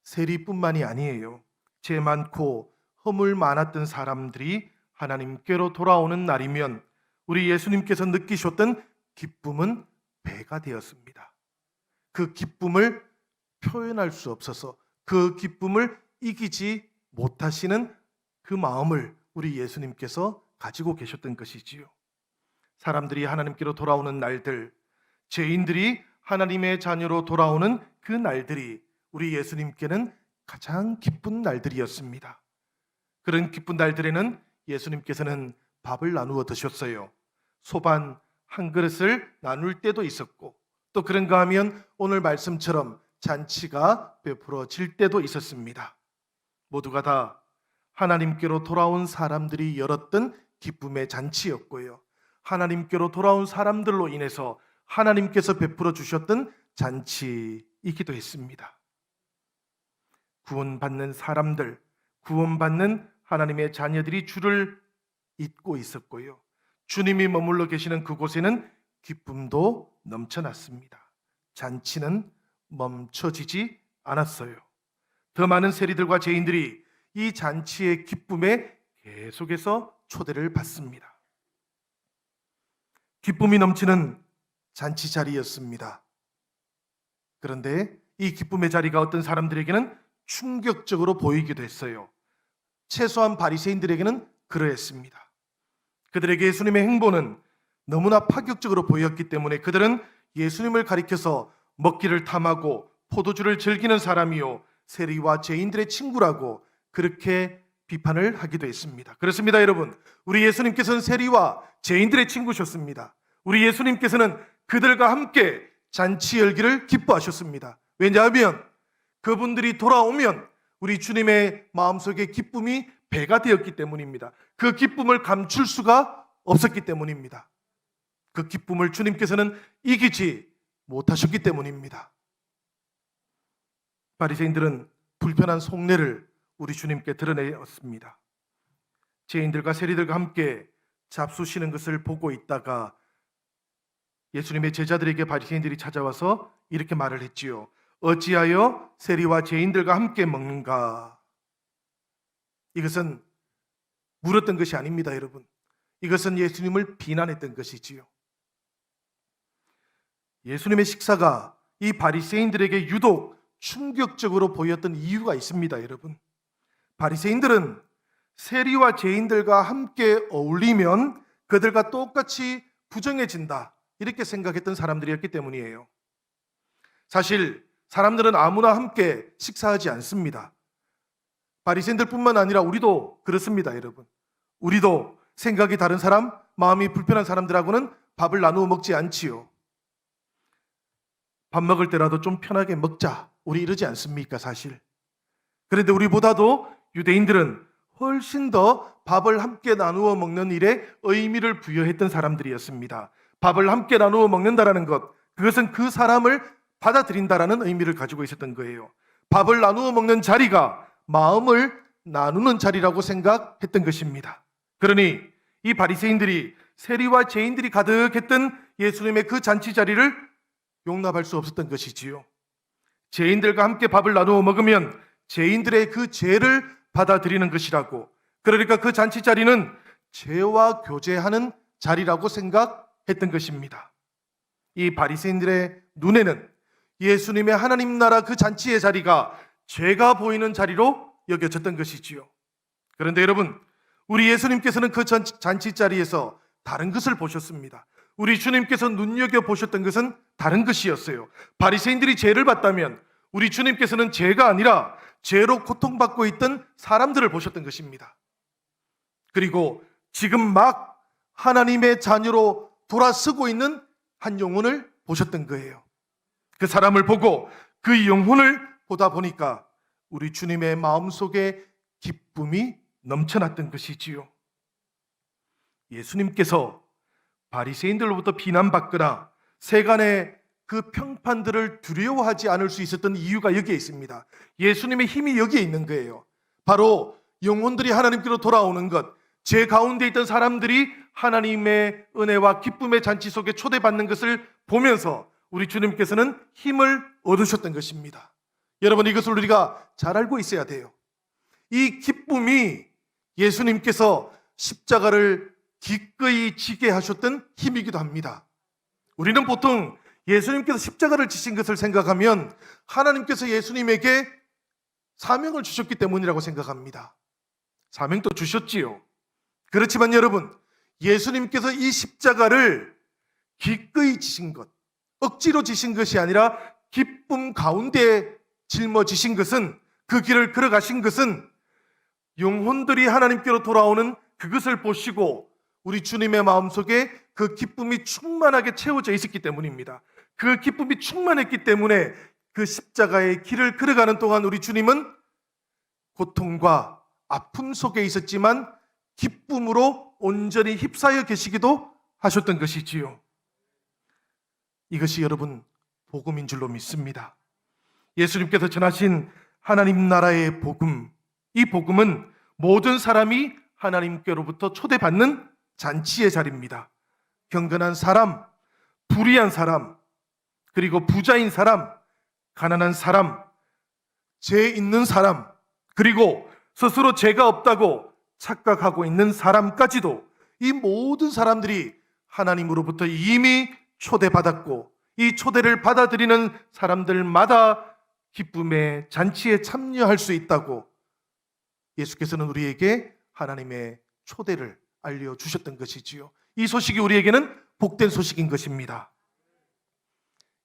세리뿐만이 아니에요. 죄 많고 허물 많았던 사람들이 하나님께로 돌아오는 날이면 우리 예수님께서 느끼셨던 기쁨은 배가 되었습니다. 그 기쁨을 표현할 수 없어서 그 기쁨을 이기지 못하시는 그 마음을 우리 예수님께서 가지고 계셨던 것이지요. 사람들이 하나님께로 돌아오는 날들, 죄인들이 하나님의 자녀로 돌아오는 그 날들이 우리 예수님께는 가장 기쁜 날들이었습니다. 그런 기쁜 날들에는 예수님께서는 밥을 나누어 드셨어요. 소반 한 그릇을 나눌 때도 있었고, 또 그런가 하면 오늘 말씀처럼 잔치가 베풀어질 때도 있었습니다. 모두가 다 하나님께로 돌아온 사람들이 열었던 기쁨의 잔치였고요. 하나님께로 돌아온 사람들로 인해서 하나님께서 베풀어 주셨던 잔치이기도 했습니다. 구원받는 사람들, 구원받는 하나님의 자녀들이 주를 잊고 있었고요. 주님이 머물러 계시는 그곳에는 기쁨도 넘쳐났습니다. 잔치는 멈춰지지 않았어요. 더 많은 세리들과 죄인들이 이 잔치의 기쁨에 계속해서 초대를 받습니다. 기쁨이 넘치는 잔치 자리였습니다. 그런데 이 기쁨의 자리가 어떤 사람들에게는 충격적으로 보이기도 했어요. 최소한 바리새인들에게는 그러했습니다. 그들에게 예수님의 행보는 너무나 파격적으로 보였기 때문에 그들은 예수님을 가리켜서 먹기를 탐하고 포도주를 즐기는 사람이요 세리와 죄인들의 친구라고 그렇게 비판을 하기도 했습니다. 그렇습니다, 여러분. 우리 예수님께서는 세리와 죄인들의 친구셨습니다. 우리 예수님께서는 그들과 함께 잔치 열기를 기뻐하셨습니다. 왜냐하면 그분들이 돌아오면 우리 주님의 마음속에 기쁨이 배가 되었기 때문입니다. 그 기쁨을 감출 수가 없었기 때문입니다. 그 기쁨을 주님께서는 이기지 못하셨기 때문입니다. 바리새인들은 불편한 속내를 우리 주님께 드러내었습니다. 죄인들과 세리들과 함께 잡수시는 것을 보고 있다가 예수님의 제자들에게 바리새인들이 찾아와서 이렇게 말을 했지요. 어찌하여 세리와 죄인들과 함께 먹는가? 이것은 물었던 것이 아닙니다, 여러분. 이것은 예수님을 비난했던 것이지요. 예수님의 식사가 이 바리새인들에게 유독 충격적으로 보였던 이유가 있습니다, 여러분. 바리새인들은 세리와 죄인들과 함께 어울리면 그들과 똑같이 부정해진다, 이렇게 생각했던 사람들이었기 때문이에요. 사실 사람들은 아무나 함께 식사하지 않습니다. 바리새인들뿐만 아니라 우리도 그렇습니다, 여러분. 우리도 생각이 다른 사람, 마음이 불편한 사람들하고는 밥을 나누어 먹지 않지요. 밥 먹을 때라도 좀 편하게 먹자, 우리 이러지 않습니까, 사실. 그런데 우리보다도 유대인들은 훨씬 더 밥을 함께 나누어 먹는 일에 의미를 부여했던 사람들이었습니다. 밥을 함께 나누어 먹는다라는 것, 그것은 그 사람을 받아들인다라는 의미를 가지고 있었던 거예요. 밥을 나누어 먹는 자리가 마음을 나누는 자리라고 생각했던 것입니다. 그러니 이 바리새인들이 세리와 죄인들이 가득했던 예수님의 그 잔치 자리를 용납할 수 없었던 것이지요. 죄인들과 함께 밥을 나누어 먹으면 죄인들의 그 죄를 받아들이는 것이라고, 그러니까 그 잔치 자리는 죄와 교제하는 자리라고 생각했던 것입니다. 이 바리새인들의 눈에는 예수님의 하나님 나라 그 잔치의 자리가 죄가 보이는 자리로 여겨졌던 것이지요. 그런데 여러분, 우리 예수님께서는 그 잔치 자리에서 다른 것을 보셨습니다. 우리 주님께서 눈여겨보셨던 것은 다른 것이었어요. 바리새인들이 죄를 봤다면 우리 주님께서는 죄가 아니라 죄로 고통받고 있던 사람들을 보셨던 것입니다. 그리고 지금 막 하나님의 자녀로 돌아서고 있는 한 영혼을 보셨던 거예요. 그 사람을 보고 그 영혼을 보다 보니까 우리 주님의 마음속에 기쁨이 넘쳐났던 것이지요. 예수님께서 바리새인들로부터 비난받거나 세간의 그 평판들을 두려워하지 않을 수 있었던 이유가 여기에 있습니다. 예수님의 힘이 여기에 있는 거예요. 바로 영혼들이 하나님께로 돌아오는 것, 죄 가운데 있던 사람들이 하나님의 은혜와 기쁨의 잔치 속에 초대받는 것을 보면서 우리 주님께서는 힘을 얻으셨던 것입니다. 여러분, 이것을 우리가 잘 알고 있어야 돼요. 이 기쁨이 예수님께서 십자가를 기꺼이 지게 하셨던 힘이기도 합니다. 우리는 보통 예수님께서 십자가를 지신 것을 생각하면 하나님께서 예수님에게 사명을 주셨기 때문이라고 생각합니다. 사명도 주셨지요. 그렇지만 여러분, 예수님께서 이 십자가를 기꺼이 지신 것, 억지로 지신 것이 아니라 기쁨 가운데 짊어지신 것은, 그 길을 걸어가신 것은 영혼들이 하나님께로 돌아오는 그것을 보시고 우리 주님의 마음속에 그 기쁨이 충만하게 채워져 있었기 때문입니다. 그 기쁨이 충만했기 때문에 그 십자가의 길을 걸어가는 동안 우리 주님은 고통과 아픔 속에 있었지만 기쁨으로 온전히 휩싸여 계시기도 하셨던 것이지요. 이것이 여러분 복음인 줄로 믿습니다. 예수님께서 전하신 하나님 나라의 복음, 이 복음은 모든 사람이 하나님께로부터 초대받는 잔치의 자리입니다. 경건한 사람, 불의한 사람, 그리고 부자인 사람, 가난한 사람, 죄 있는 사람, 그리고 스스로 죄가 없다고 착각하고 있는 사람까지도 이 모든 사람들이 하나님으로부터 이미 초대받았고 이 초대를 받아들이는 사람들마다 기쁨의 잔치에 참여할 수 있다고 예수께서는 우리에게 하나님의 초대를 알려주셨던 것이지요. 이 소식이 우리에게는 복된 소식인 것입니다.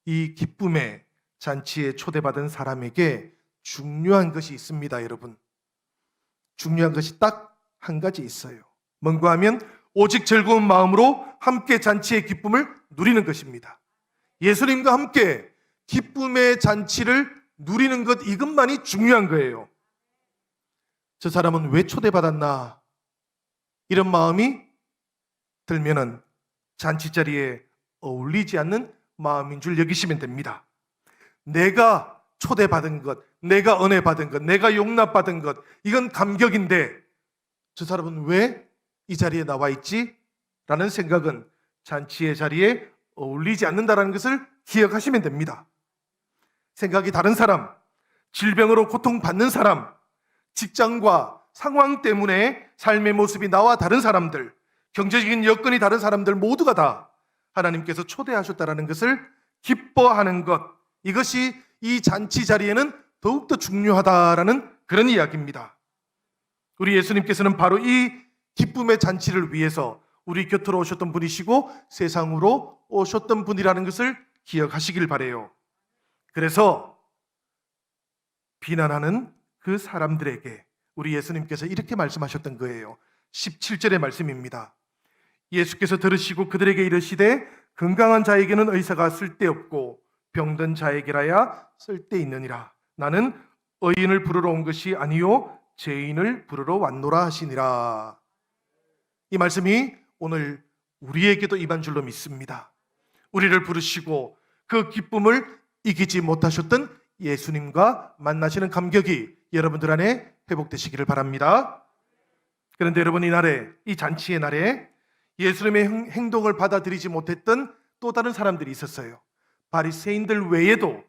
이 기쁨의 잔치에 초대받은 사람에게 중요한 것이 있습니다, 여러분. 중요한 것이 딱 한 가지 있어요. 뭔가 하면 오직 즐거운 마음으로 함께 잔치의 기쁨을 누리는 것입니다. 예수님과 함께 기쁨의 잔치를 누리는 것, 이것만이 중요한 거예요. 저 사람은 왜 초대받았나? 이런 마음이 들면은 잔치 자리에 어울리지 않는 마음인 줄 여기시면 됩니다. 내가 초대받은 것, 내가 은혜 받은 것, 내가 용납받은 것, 이건 감격인데 저 사람은 왜 이 자리에 나와 있지? 라는 생각은 잔치의 자리에 어울리지 않는다는 것을 기억하시면 됩니다. 생각이 다른 사람, 질병으로 고통받는 사람, 직장과 상황 때문에 삶의 모습이 나와 다른 사람들, 경제적인 여건이 다른 사람들 모두가 다 하나님께서 초대하셨다는 것을 기뻐하는 것, 이것이 이 잔치 자리에는 더욱더 중요하다라는 그런 이야기입니다. 우리 예수님께서는 바로 이 기쁨의 잔치를 위해서 우리 곁으로 오셨던 분이시고 세상으로 오셨던 분이라는 것을 기억하시길 바라요. 그래서 비난하는 그 사람들에게 우리 예수님께서 이렇게 말씀하셨던 거예요. 17절의 말씀입니다. 예수께서 들으시고 그들에게 이르시되 건강한 자에게는 의사가 쓸데없고 병든 자에게라야 쓸데있느니라. 나는 의인을 부르러 온 것이 아니요 죄인을 부르러 왔노라 하시니라. 이 말씀이 오늘 우리에게도 임한 줄로 믿습니다. 우리를 부르시고 그 기쁨을 이기지 못하셨던 예수님과 만나시는 감격이 여러분들 안에 회복되시기를 바랍니다. 그런데 여러분, 이 날에, 이 잔치의 날에 예수님의 행동을 받아들이지 못했던 또 다른 사람들이 있었어요. 바리새인들 외에도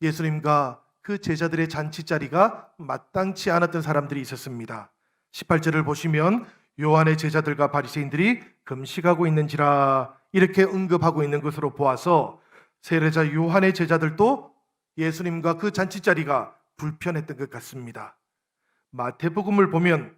예수님과 그 제자들의 잔치 자리가 마땅치 않았던 사람들이 있었습니다. 18절을 보시면 요한의 제자들과 바리새인들이 금식하고 있는지라 이렇게 언급하고 있는 것으로 보아서 세례자 요한의 제자들도 예수님과 그 잔치 자리가 불편했던 것 같습니다. 마태복음을 보면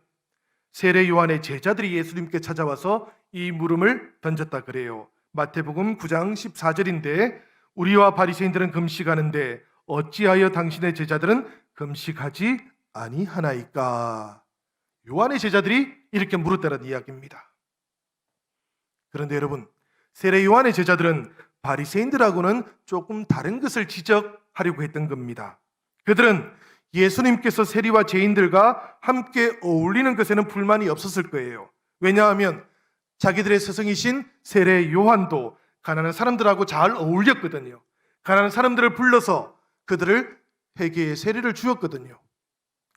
세례 요한의 제자들이 예수님께 찾아와서 이 물음을 던졌다 그래요. 마태복음 9장 14절인데 우리와 바리새인들은 금식하는데 어찌하여 당신의 제자들은 금식하지 아니하나이까? 요한의 제자들이 이렇게 물었다는 이야기입니다. 그런데 여러분, 세례 요한의 제자들은 바리새인들하고는 조금 다른 것을 지적하려고 했던 겁니다. 그들은 예수님께서 세리와 죄인들과 함께 어울리는 것에는 불만이 없었을 거예요. 왜냐하면 자기들의 스승이신 세례 요한도 가난한 사람들하고 잘 어울렸거든요. 가난한 사람들을 불러서 그들을 회개의 세례를 주었거든요.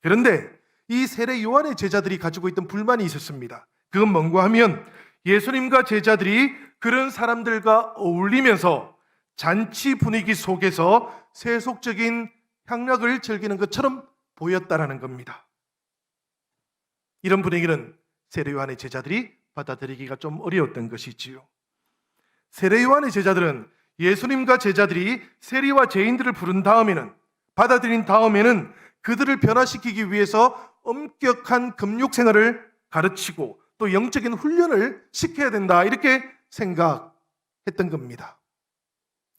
그런데 이 세례 요한의 제자들이 가지고 있던 불만이 있었습니다. 그건 뭔가 하면 예수님과 제자들이 그런 사람들과 어울리면서 잔치 분위기 속에서 세속적인 향락을 즐기는 것처럼 보였다라는 겁니다. 이런 분위기는 세례 요한의 제자들이 받아들이기가 좀 어려웠던 것이지요. 세례 요한의 제자들은 예수님과 제자들이 세리와 죄인들을 부른 다음에는, 받아들인 다음에는 그들을 변화시키기 위해서 엄격한 금욕 생활을 가르치고 또 영적인 훈련을 시켜야 된다, 이렇게 생각했던 겁니다.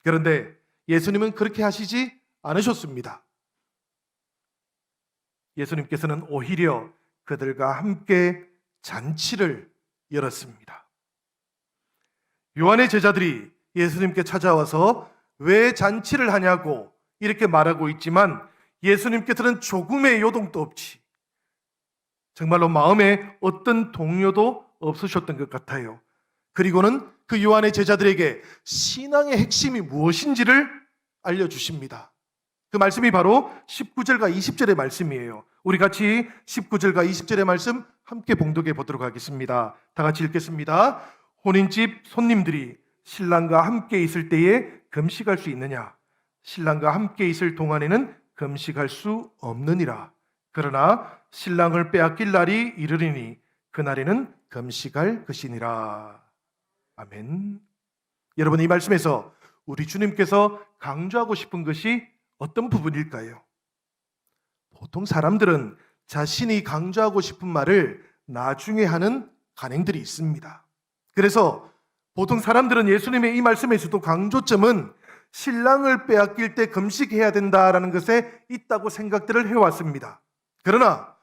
그런데 예수님은 그렇게 하시지 않으셨습니다. 예수님께서는 오히려 그들과 함께 잔치를 열었습니다. 요한의 제자들이 예수님께 찾아와서 왜 잔치를 하냐고 이렇게 말하고 있지만 예수님께서는 조금의 요동도 없이, 정말로 마음에 어떤 동요도 없으셨던 것 같아요. 그리고는 그 요한의 제자들에게 신앙의 핵심이 무엇인지를 알려주십니다. 그 말씀이 바로 19절과 20절의 말씀이에요. 우리 같이 19절과 20절의 말씀 함께 봉독해 보도록 하겠습니다. 다 같이 읽겠습니다. 혼인집 손님들이 신랑과 함께 있을 때에 금식할 수 있느냐? 신랑과 함께 있을 동안에는 금식할 수 없느니라. 그러나 신랑을 빼앗길 날이 이르리니 그날에는 금식할 것이니라. 아멘. 여러분, 이 말씀에서 우리 주님께서 강조하고 싶은 것이 어떤 부분일까요? 보통 사람들은 자신이 강조하고 싶은 말을 나중에 하는 관행들이 있습니다. 그래서 보통 사람들은 예수님의 이 말씀에서도 강조점은 신랑을 빼앗길 때 금식해야 된다라는 것에 있다고 생각들을 해왔습니다. 그러나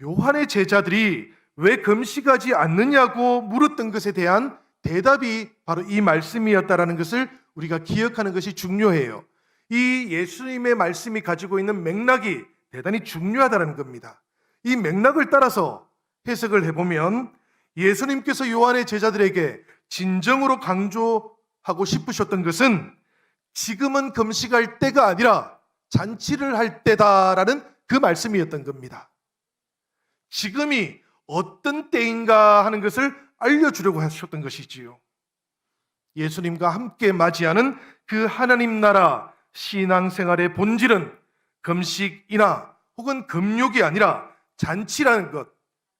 요한의 제자들이 왜 금식하지 않느냐고 물었던 것에 대한 대답이 바로 이 말씀이었다라는 것을 우리가 기억하는 것이 중요해요. 이 예수님의 말씀이 가지고 있는 맥락이 대단히 중요하다는 겁니다. 이 맥락을 따라서 해석을 해보면 예수님께서 요한의 제자들에게 진정으로 강조하고 싶으셨던 것은 지금은 금식할 때가 아니라 잔치를 할 때다라는 그 말씀이었던 겁니다. 지금이 어떤 때인가 하는 것을 알려주려고 하셨던 것이지요. 예수님과 함께 맞이하는 그 하나님 나라 신앙생활의 본질은 금식이나 혹은 금욕이 아니라 잔치라는 것,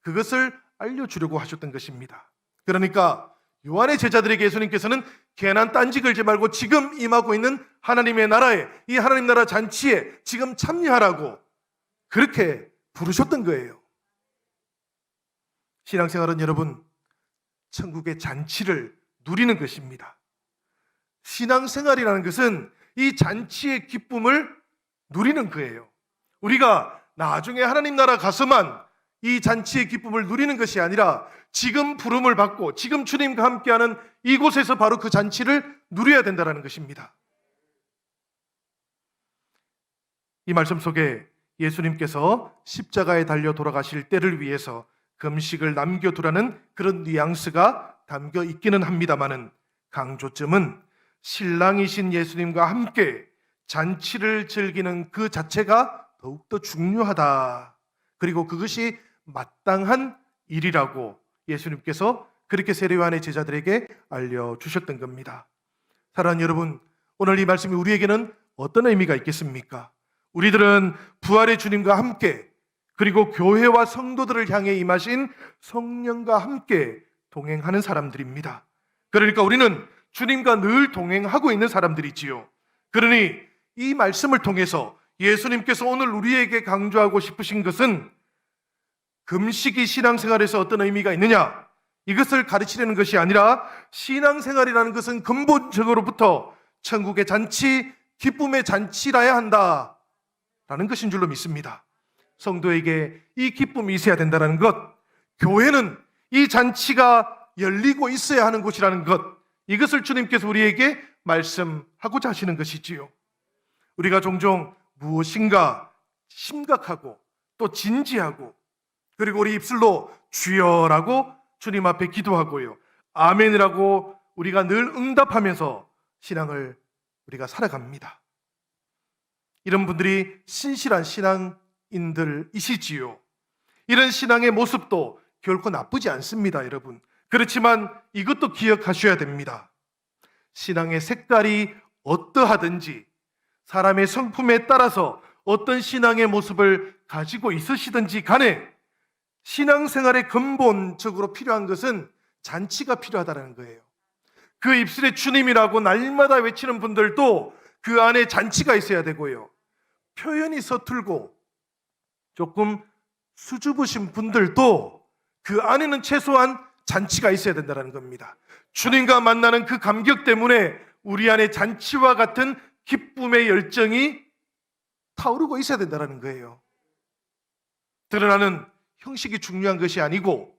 그것을 알려주려고 하셨던 것입니다. 그러니까 요한의 제자들에게 예수님께서는 괜한 딴지 걸지 말고 지금 임하고 있는 하나님의 나라에, 이 하나님 나라 잔치에 지금 참여하라고 그렇게 부르셨던 거예요. 신앙생활은 여러분, 천국의 잔치를 누리는 것입니다. 신앙생활이라는 것은 이 잔치의 기쁨을 누리는 거예요. 우리가 나중에 하나님 나라 가서만 이 잔치의 기쁨을 누리는 것이 아니라 지금 부름을 받고 지금 주님과 함께하는 이곳에서 바로 그 잔치를 누려야 된다는 것입니다. 이 말씀 속에 예수님께서 십자가에 달려 돌아가실 때를 위해서 금식을 남겨두라는 그런 뉘앙스가 담겨 있기는 합니다마는 강조점은 신랑이신 예수님과 함께 잔치를 즐기는 그 자체가 더욱더 중요하다. 그리고 그것이 마땅한 일이라고 예수님께서 그렇게 세례 요한의 제자들에게 알려주셨던 겁니다. 사랑하는 여러분, 오늘 이 말씀이 우리에게는 어떤 의미가 있겠습니까? 우리들은 부활의 주님과 함께 그리고 교회와 성도들을 향해 임하신 성령과 함께 동행하는 사람들입니다. 그러니까 우리는 주님과 늘 동행하고 있는 사람들이지요. 그러니 이 말씀을 통해서 예수님께서 오늘 우리에게 강조하고 싶으신 것은 금식이 신앙생활에서 어떤 의미가 있느냐? 이것을 가르치려는 것이 아니라 신앙생활이라는 것은 근본적으로부터 천국의 잔치, 기쁨의 잔치라야 한다라는 것인 줄로 믿습니다. 성도에게 이 기쁨이 있어야 된다는 것, 교회는 이 잔치가 열리고 있어야 하는 곳이라는 것, 이것을 주님께서 우리에게 말씀하고자 하시는 것이지요. 우리가 종종 무엇인가 심각하고 또 진지하고, 그리고 우리 입술로 주여라고 주님 앞에 기도하고요, 아멘이라고 우리가 늘 응답하면서 신앙을 우리가 살아갑니다. 이런 분들이 신실한 신앙인들이시지요. 이런 신앙의 모습도 결코 나쁘지 않습니다, 여러분. 그렇지만 이것도 기억하셔야 됩니다. 신앙의 색깔이 어떠하든지, 사람의 성품에 따라서 어떤 신앙의 모습을 가지고 있으시든지 간에 신앙생활에 근본적으로 필요한 것은 잔치가 필요하다는 거예요. 그 입술에 주님이라고 날마다 외치는 분들도 그 안에 잔치가 있어야 되고요, 표현이 서툴고 조금 수줍으신 분들도 그 안에는 최소한 잔치가 있어야 된다는 겁니다. 주님과 만나는 그 감격 때문에 우리 안에 잔치와 같은 기쁨의 열정이 타오르고 있어야 된다는 거예요. 드러나는 형식이 중요한 것이 아니고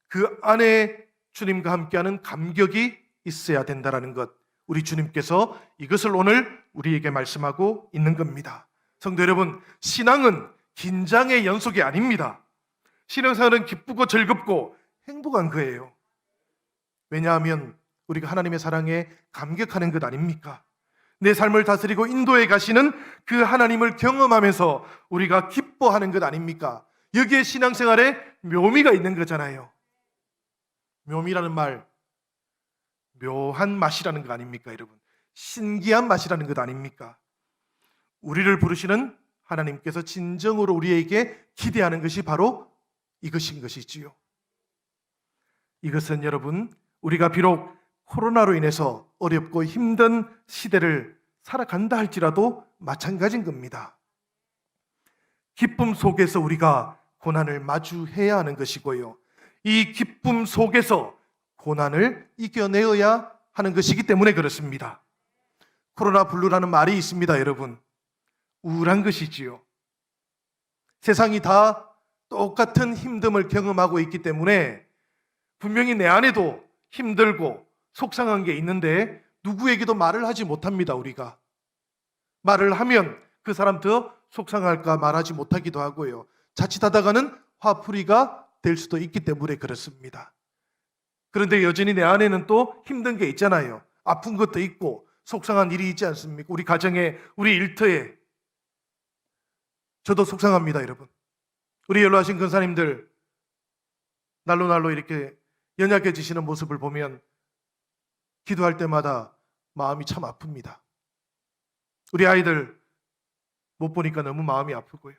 그 안에 주님과 함께하는 감격이 있어야 된다는 것, 우리 주님께서 이것을 오늘 우리에게 말씀하고 있는 겁니다. 성도 여러분, 신앙은 긴장의 연속이 아닙니다. 신앙생활은 기쁘고 즐겁고 행복한 거예요. 왜냐하면 우리가 하나님의 사랑에 감격하는 것 아닙니까? 내 삶을 다스리고 인도해 가시는 그 하나님을 경험하면서 우리가 기뻐하는 것 아닙니까? 여기에 신앙생활에 묘미가 있는 거잖아요. 묘미라는 말, 묘한 맛이라는 거 아닙니까, 여러분? 신기한 맛이라는 것 아닙니까? 우리를 부르시는 하나님께서 진정으로 우리에게 기대하는 것이 바로 이것인 것이지요. 이것은 여러분, 우리가 비록 코로나로 인해서 어렵고 힘든 시대를 살아간다 할지라도 마찬가지인 겁니다. 기쁨 속에서 우리가 고난을 마주해야 하는 것이고요, 이 기쁨 속에서 고난을 이겨내어야 하는 것이기 때문에 그렇습니다. 코로나 블루라는 말이 있습니다, 여러분. 우울한 것이지요. 세상이 다 똑같은 힘듦을 경험하고 있기 때문에 분명히 내 안에도 힘들고 속상한 게 있는데 누구에게도 말을 하지 못합니다. 우리가 말을 하면 그 사람 더 속상할까 말하지 못하기도 하고요, 자칫하다가는 화풀이가 될 수도 있기 때문에 그렇습니다. 그런데 여전히 내 안에는 또 힘든 게 있잖아요. 아픈 것도 있고 속상한 일이 있지 않습니까? 우리 가정에, 우리 일터에. 저도 속상합니다, 여러분. 우리 연로하신 근사님들 날로 이렇게 연약해지시는 모습을 보면 기도할 때마다 마음이 참 아픕니다. 우리 아이들 못 보니까 너무 마음이 아프고요.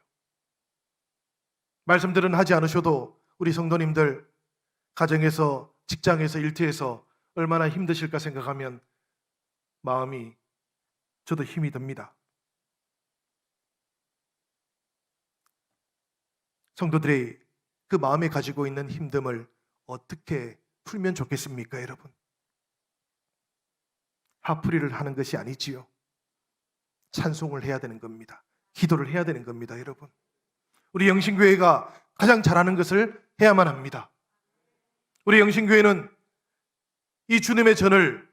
말씀들은 하지 않으셔도 우리 성도님들 가정에서, 직장에서, 일터에서 얼마나 힘드실까 생각하면 마음이, 저도 힘이 듭니다. 성도들이 그 마음에 가지고 있는 힘듦을 어떻게 풀면 좋겠습니까, 여러분? 화풀이를 하는 것이 아니지요. 찬송을 해야 되는 겁니다. 기도를 해야 되는 겁니다, 여러분. 우리 영신교회가 가장 잘하는 것을 해야만 합니다. 우리 영신교회는 이 주님의 전을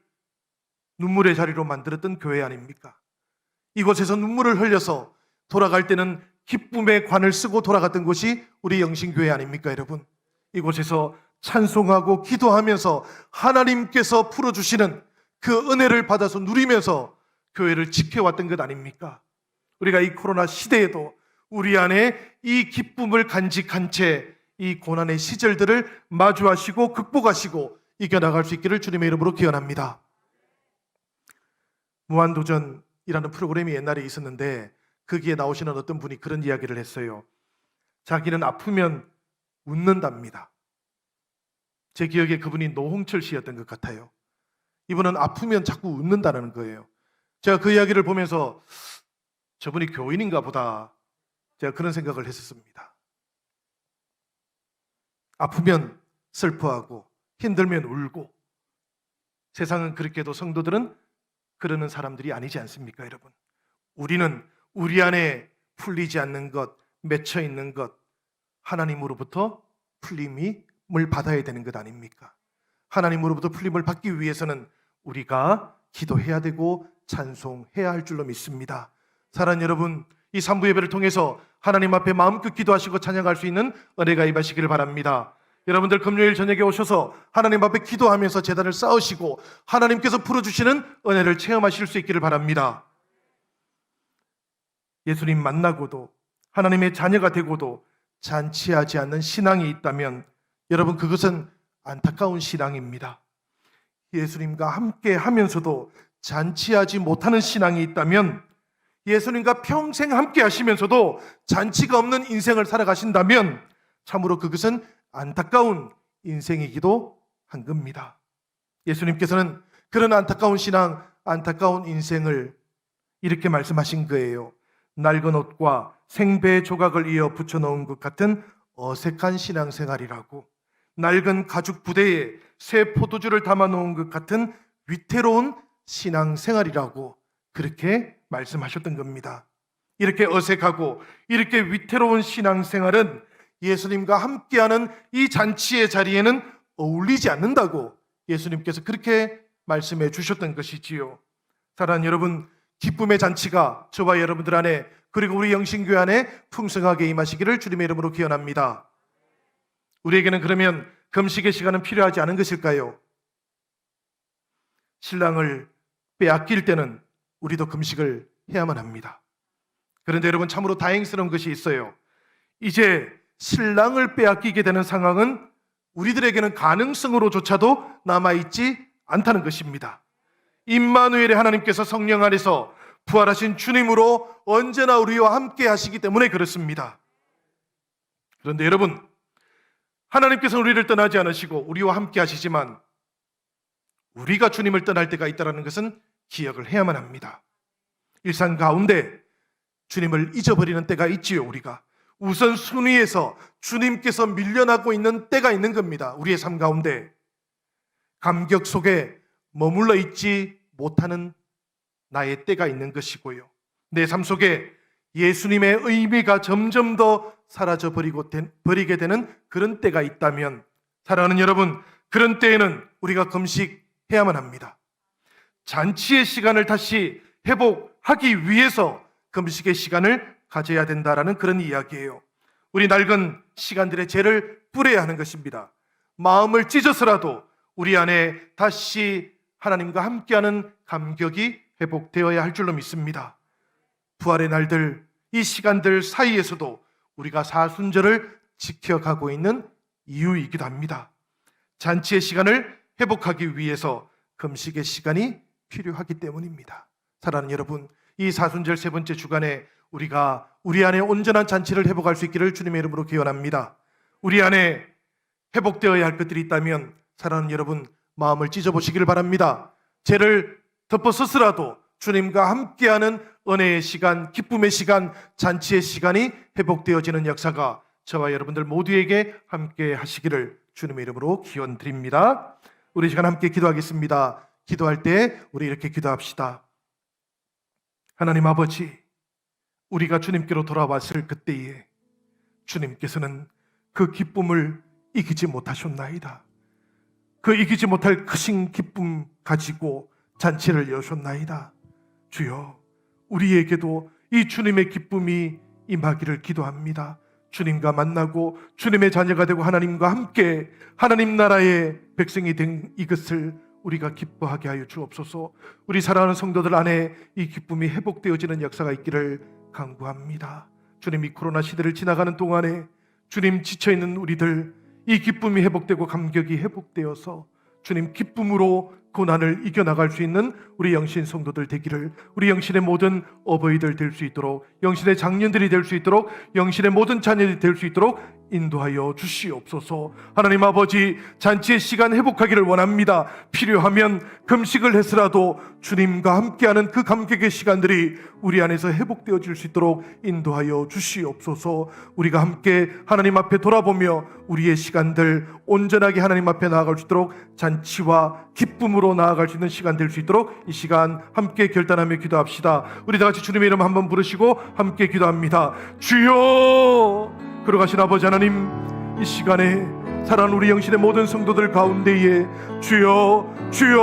눈물의 자리로 만들었던 교회 아닙니까? 이곳에서 눈물을 흘려서 돌아갈 때는 기쁨의 관을 쓰고 돌아갔던 곳이 우리 영신교회 아닙니까, 여러분? 이곳에서 찬송하고 기도하면서 하나님께서 풀어주시는 그 은혜를 받아서 누리면서 교회를 지켜왔던 것 아닙니까? 우리가 이 코로나 시대에도 우리 안에 이 기쁨을 간직한 채 이 고난의 시절들을 마주하시고 극복하시고 이겨나갈 수 있기를 주님의 이름으로 기원합니다. 무한도전이라는 프로그램이 옛날에 있었는데 거기에 나오시는 어떤 분이 그런 이야기를 했어요. 자기는 아프면 웃는답니다. 제 기억에 그분이 노홍철 씨였던 것 같아요. 이분은 아프면 자꾸 웃는다는 거예요. 제가 그 이야기를 보면서 저분이 교인인가 보다, 제가 그런 생각을 했었습니다. 아프면 슬퍼하고 힘들면 울고, 세상은 그렇게도 성도들은 그러는 사람들이 아니지 않습니까, 여러분? 우리는 우리 안에 풀리지 않는 것, 맺혀 있는 것, 하나님으로부터 풀림을 받아야 되는 것 아닙니까? 하나님으로부터 풀림을 받기 위해서는 우리가 기도해야 되고 찬송해야 할 줄로 믿습니다. 사랑하는 여러분, 이 3부 예배를 통해서 하나님 앞에 마음껏 기도하시고 찬양할 수 있는 은혜가 임하시기를 바랍니다. 여러분들 금요일 저녁에 오셔서 하나님 앞에 기도하면서 제단을 쌓으시고 하나님께서 풀어주시는 은혜를 체험하실 수 있기를 바랍니다. 예수님 만나고도 하나님의 자녀가 되고도 잔치하지 않는 신앙이 있다면 여러분, 그것은 안타까운 신앙입니다. 예수님과 함께 하면서도 잔치하지 못하는 신앙이 있다면, 예수님과 평생 함께 하시면서도 잔치가 없는 인생을 살아가신다면 참으로 그것은 안타까운 인생이기도 한 겁니다. 예수님께서는 그런 안타까운 신앙, 안타까운 인생을 이렇게 말씀하신 거예요. 낡은 옷과 생배 조각을 이어 붙여놓은 것 같은 어색한 신앙생활이라고, 낡은 가죽 부대에 새 포도주를 담아놓은 것 같은 위태로운 신앙생활이라고 그렇게 말씀하셨던 겁니다. 이렇게 어색하고 이렇게 위태로운 신앙생활은 예수님과 함께하는 이 잔치의 자리에는 어울리지 않는다고 예수님께서 그렇게 말씀해 주셨던 것이지요. 사랑하는 여러분, 기쁨의 잔치가 저와 여러분들 안에, 그리고 우리 영신교회 안에 풍성하게 임하시기를 주님의 이름으로 기원합니다. 우리에게는 그러면 금식의 시간은 필요하지 않은 것일까요? 신랑을 빼앗길 때는 우리도 금식을 해야만 합니다. 그런데 여러분, 참으로 다행스러운 것이 있어요. 이제 신랑을 빼앗기게 되는 상황은 우리들에게는 가능성으로조차도 남아있지 않다는 것입니다. 임마누엘의 하나님께서 성령 안에서 부활하신 주님으로 언제나 우리와 함께 하시기 때문에 그렇습니다. 그런데 여러분, 하나님께서 우리를 떠나지 않으시고 우리와 함께 하시지만 우리가 주님을 떠날 때가 있다는 것은 기억을 해야만 합니다. 일상 가운데 주님을 잊어버리는 때가 있지요. 우리가 우선순위에서 주님께서 밀려나고 있는 때가 있는 겁니다. 우리의 삶 가운데 감격 속에 머물러 있지 못하는 나의 때가 있는 것이고요, 내 삶 속에 예수님의 의미가 점점 더 사라져 버리게 되는 그런 때가 있다면, 사랑하는 여러분, 그런 때에는 우리가 금식해야만 합니다. 잔치의 시간을 다시 회복하기 위해서 금식의 시간을 가져야 된다라는 그런 이야기예요. 우리 낡은 시간들의 죄를 뿌려야 하는 것입니다. 마음을 찢어서라도 우리 안에 다시 하나님과 함께하는 감격이 회복되어야 할 줄로 믿습니다. 부활의 날들, 이 시간들 사이에서도 우리가 사순절을 지켜가고 있는 이유이기도 합니다. 잔치의 시간을 회복하기 위해서 금식의 시간이 필요하기 때문입니다. 사랑하는 여러분, 이 사순절 세 번째 주간에 우리가 우리 안에 온전한 잔치를 회복할 수 있기를 주님의 이름으로 기원합니다. 우리 안에 회복되어야 할 것들이 있다면 사랑하는 여러분, 마음을 찢어보시기를 바랍니다. 죄를 덮어서서라도 주님과 함께하는 은혜의 시간, 기쁨의 시간, 잔치의 시간이 회복되어지는 역사가 저와 여러분들 모두에게 함께 하시기를 주님의 이름으로 기원드립니다. 우리 시간 함께 기도하겠습니다. 기도할 때 우리 이렇게 기도합시다. 하나님 아버지, 우리가 주님께로 돌아왔을 그때에 주님께서는 그 기쁨을 이기지 못하셨나이다. 그 이기지 못할 크신 기쁨 가지고 잔치를 여셨나이다. 주여, 우리에게도 이 주님의 기쁨이 임하기를 기도합니다. 주님과 만나고 주님의 자녀가 되고 하나님과 함께 하나님 나라의 백성이 된 이것을 우리가 기뻐하게 하여 주옵소서. 우리 사랑하는 성도들 안에 이 기쁨이 회복되어지는 역사가 있기를 간구합니다. 주님, 이 코로나 시대를 지나가는 동안에 주님, 지쳐있는 우리들 이 기쁨이 회복되고 감격이 회복되어서 주님, 기쁨으로 고난을 이겨나갈 수 있는 우리 영신 성도들 되기를, 우리 영신의 모든 어버이들 될 수 있도록, 영신의 장년들이 될 수 있도록, 영신의 모든 자녀들이 될 수 있도록 인도하여 주시옵소서. 하나님 아버지, 잔치의 시간 회복하기를 원합니다. 필요하면 금식을 해서라도 주님과 함께하는 그 감격의 시간들이 우리 안에서 회복되어질 수 있도록 인도하여 주시옵소서. 우리가 함께 하나님 앞에 돌아보며 우리의 시간들 온전하게 하나님 앞에 나아갈 수 있도록 잔치와 기쁨으로 나아갈 수 있는 시간 될 수 있도록 이 시간 함께 결단하며 기도합시다. 우리 다 같이 주님의 이름 한번 부르시고 함께 기도합니다. 주여! 걸어가신 아버지 하나님, 이 시간에 사랑하는 우리 영신의 모든 성도들 가운데에 주여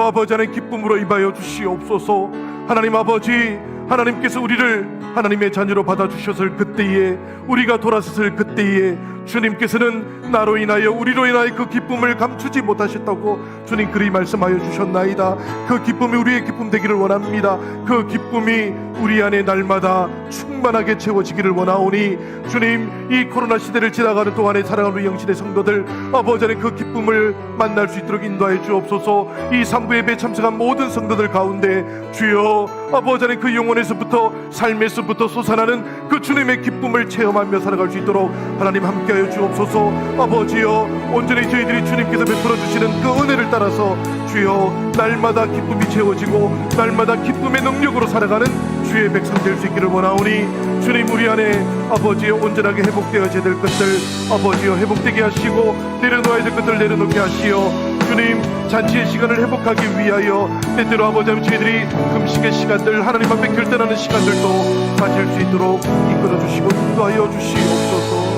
아버지 하나님 기쁨으로 임하여 주시옵소서. 하나님 아버지, 하나님께서 우리를 하나님의 자녀로 받아주셨을 그때에, 우리가 돌아섰을 그때에 주님께서는 나로 인하여 우리로 인하여 그 기쁨을 감추지 못하셨다고 주님 그리 말씀하여 주셨나이다. 그 기쁨이 우리의 기쁨 되기를 원합니다. 그 기쁨이 우리 안에 날마다 충만하게 채워지기를 원하오니 주님, 이 코로나 시대를 지나가는 동안에 사랑하는 우리 영신의 성도들 아버지 안에 그 기쁨을 만날 수 있도록 인도하여 주옵소서. 이 3부 예배에 참석한 모든 성도들 가운데 주여 아버지 안에 그 영혼에서부터 삶에서부터 솟아나는 그 주님의 기쁨을 체험하며 살아갈 수 있도록 하나님 함께하여 주옵소서. 아버지여, 온전히 저희들이 주님께서 베풀어 주시는 그 은혜를 따라서 주여 날마다 기쁨이 채워지고 날마다 기쁨의 능력으로 살아가는 주의 백성 될 수 있기를 원하오니 주님, 우리 안에 아버지여 온전하게 회복되어져야 될 것들 아버지여 회복되게 하시고 내려놓아야 될 것들 내려놓게 하시어 주님, 잔치의 시간을 회복하기 위하여 때때로 아버지 저희들이 금식의 시간들 하나님 앞에 결단하는 시간들도 가질 수 있도록 이끌어 주시고 인도하여 주시옵소서.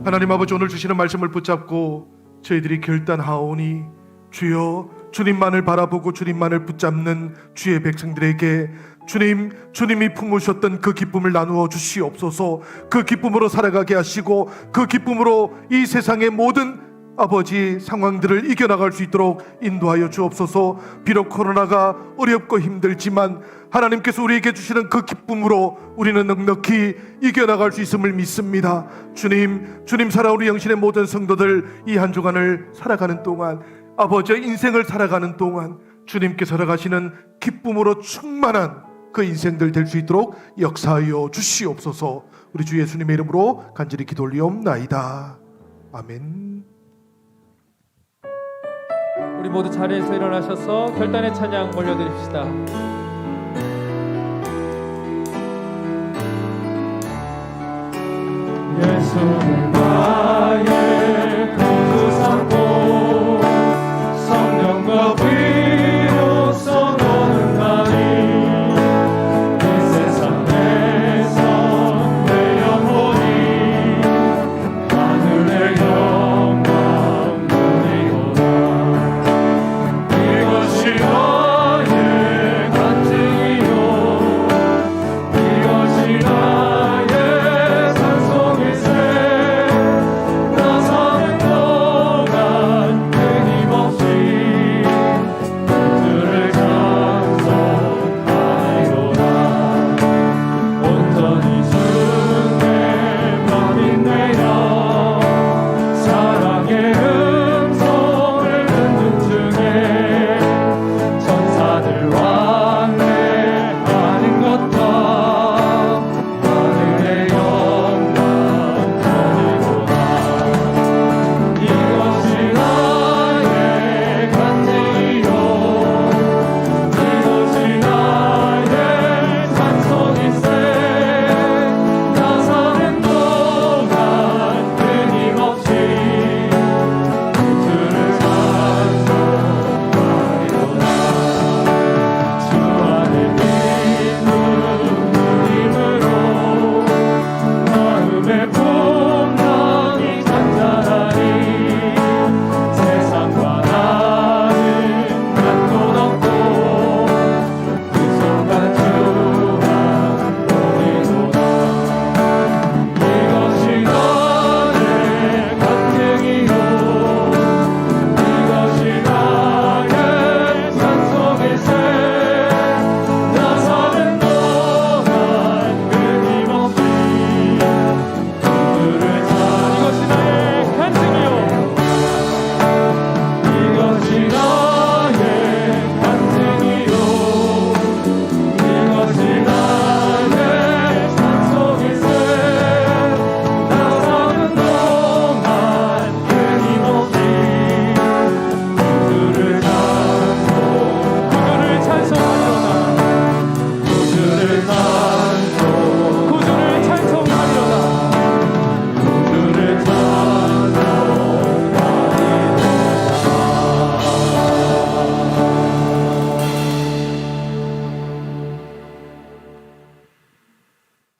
하나님 아버지, 오늘 주시는 말씀을 붙잡고 저희들이 결단하오니 주여 주님만을 바라보고 주님만을 붙잡는 주의 백성들에게 주님이 품으셨던 그 기쁨을 나누어 주시옵소서. 그 기쁨으로 살아가게 하시고 그 기쁨으로 이 세상의 모든 아버지 상황들을 이겨나갈 수 있도록 인도하여 주옵소서. 비록 코로나가 어렵고 힘들지만 하나님께서 우리에게 주시는 그 기쁨으로 우리는 넉넉히 이겨나갈 수 있음을 믿습니다. 주님 살아 우리 영신의 모든 성도들 이 한 주간을 살아가는 동안 아버지의 인생을 살아가는 동안 주님께 살아가시는 기쁨으로 충만한 그 인생들 될 수 있도록 역사하여 주시옵소서. 우리 주 예수님의 이름으로 간절히 기도 올리옵나이다. 아멘. 우리 모두 자리에서 일어나셔서 결단의 찬양 올려드립시다. 예수는 나의 구주 삼고 성령과 비로소 너는 나니 이 세상 내서 내 영혼이 하늘의 영광 누리도다. 이것이 나의 간증이요 이것이 나의 산송일세.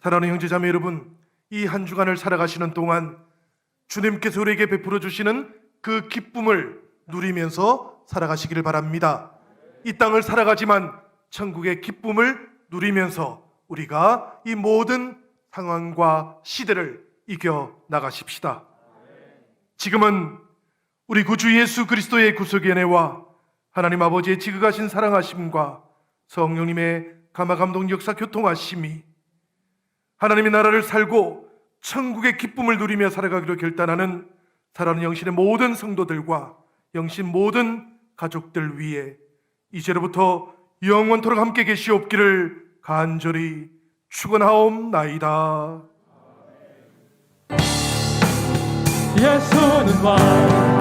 사랑하는 형제자매 여러분, 이 한 주간을 살아가시는 동안 주님께서 우리에게 베풀어 주시는 그 기쁨을 누리면서 살아가시기를 바랍니다. 이 땅을 살아가지만 천국의 기쁨을 누리면서 우리가 이 모든 상황과 시대를 이겨 나가십시다. 지금은 우리 구주 예수 그리스도의 구속의 은혜와 하나님 아버지의 지극하신 사랑하심과 성령님의 감화감동 역사 교통하심이 하나님의 나라를 살고 천국의 기쁨을 누리며 살아가기로 결단하는 사랑하는 영신의 모든 성도들과 영신 모든 가족들 위에 이제로부터 영원토록 함께 계시옵기를 간절히 축원하옵나이다. 예수는 왕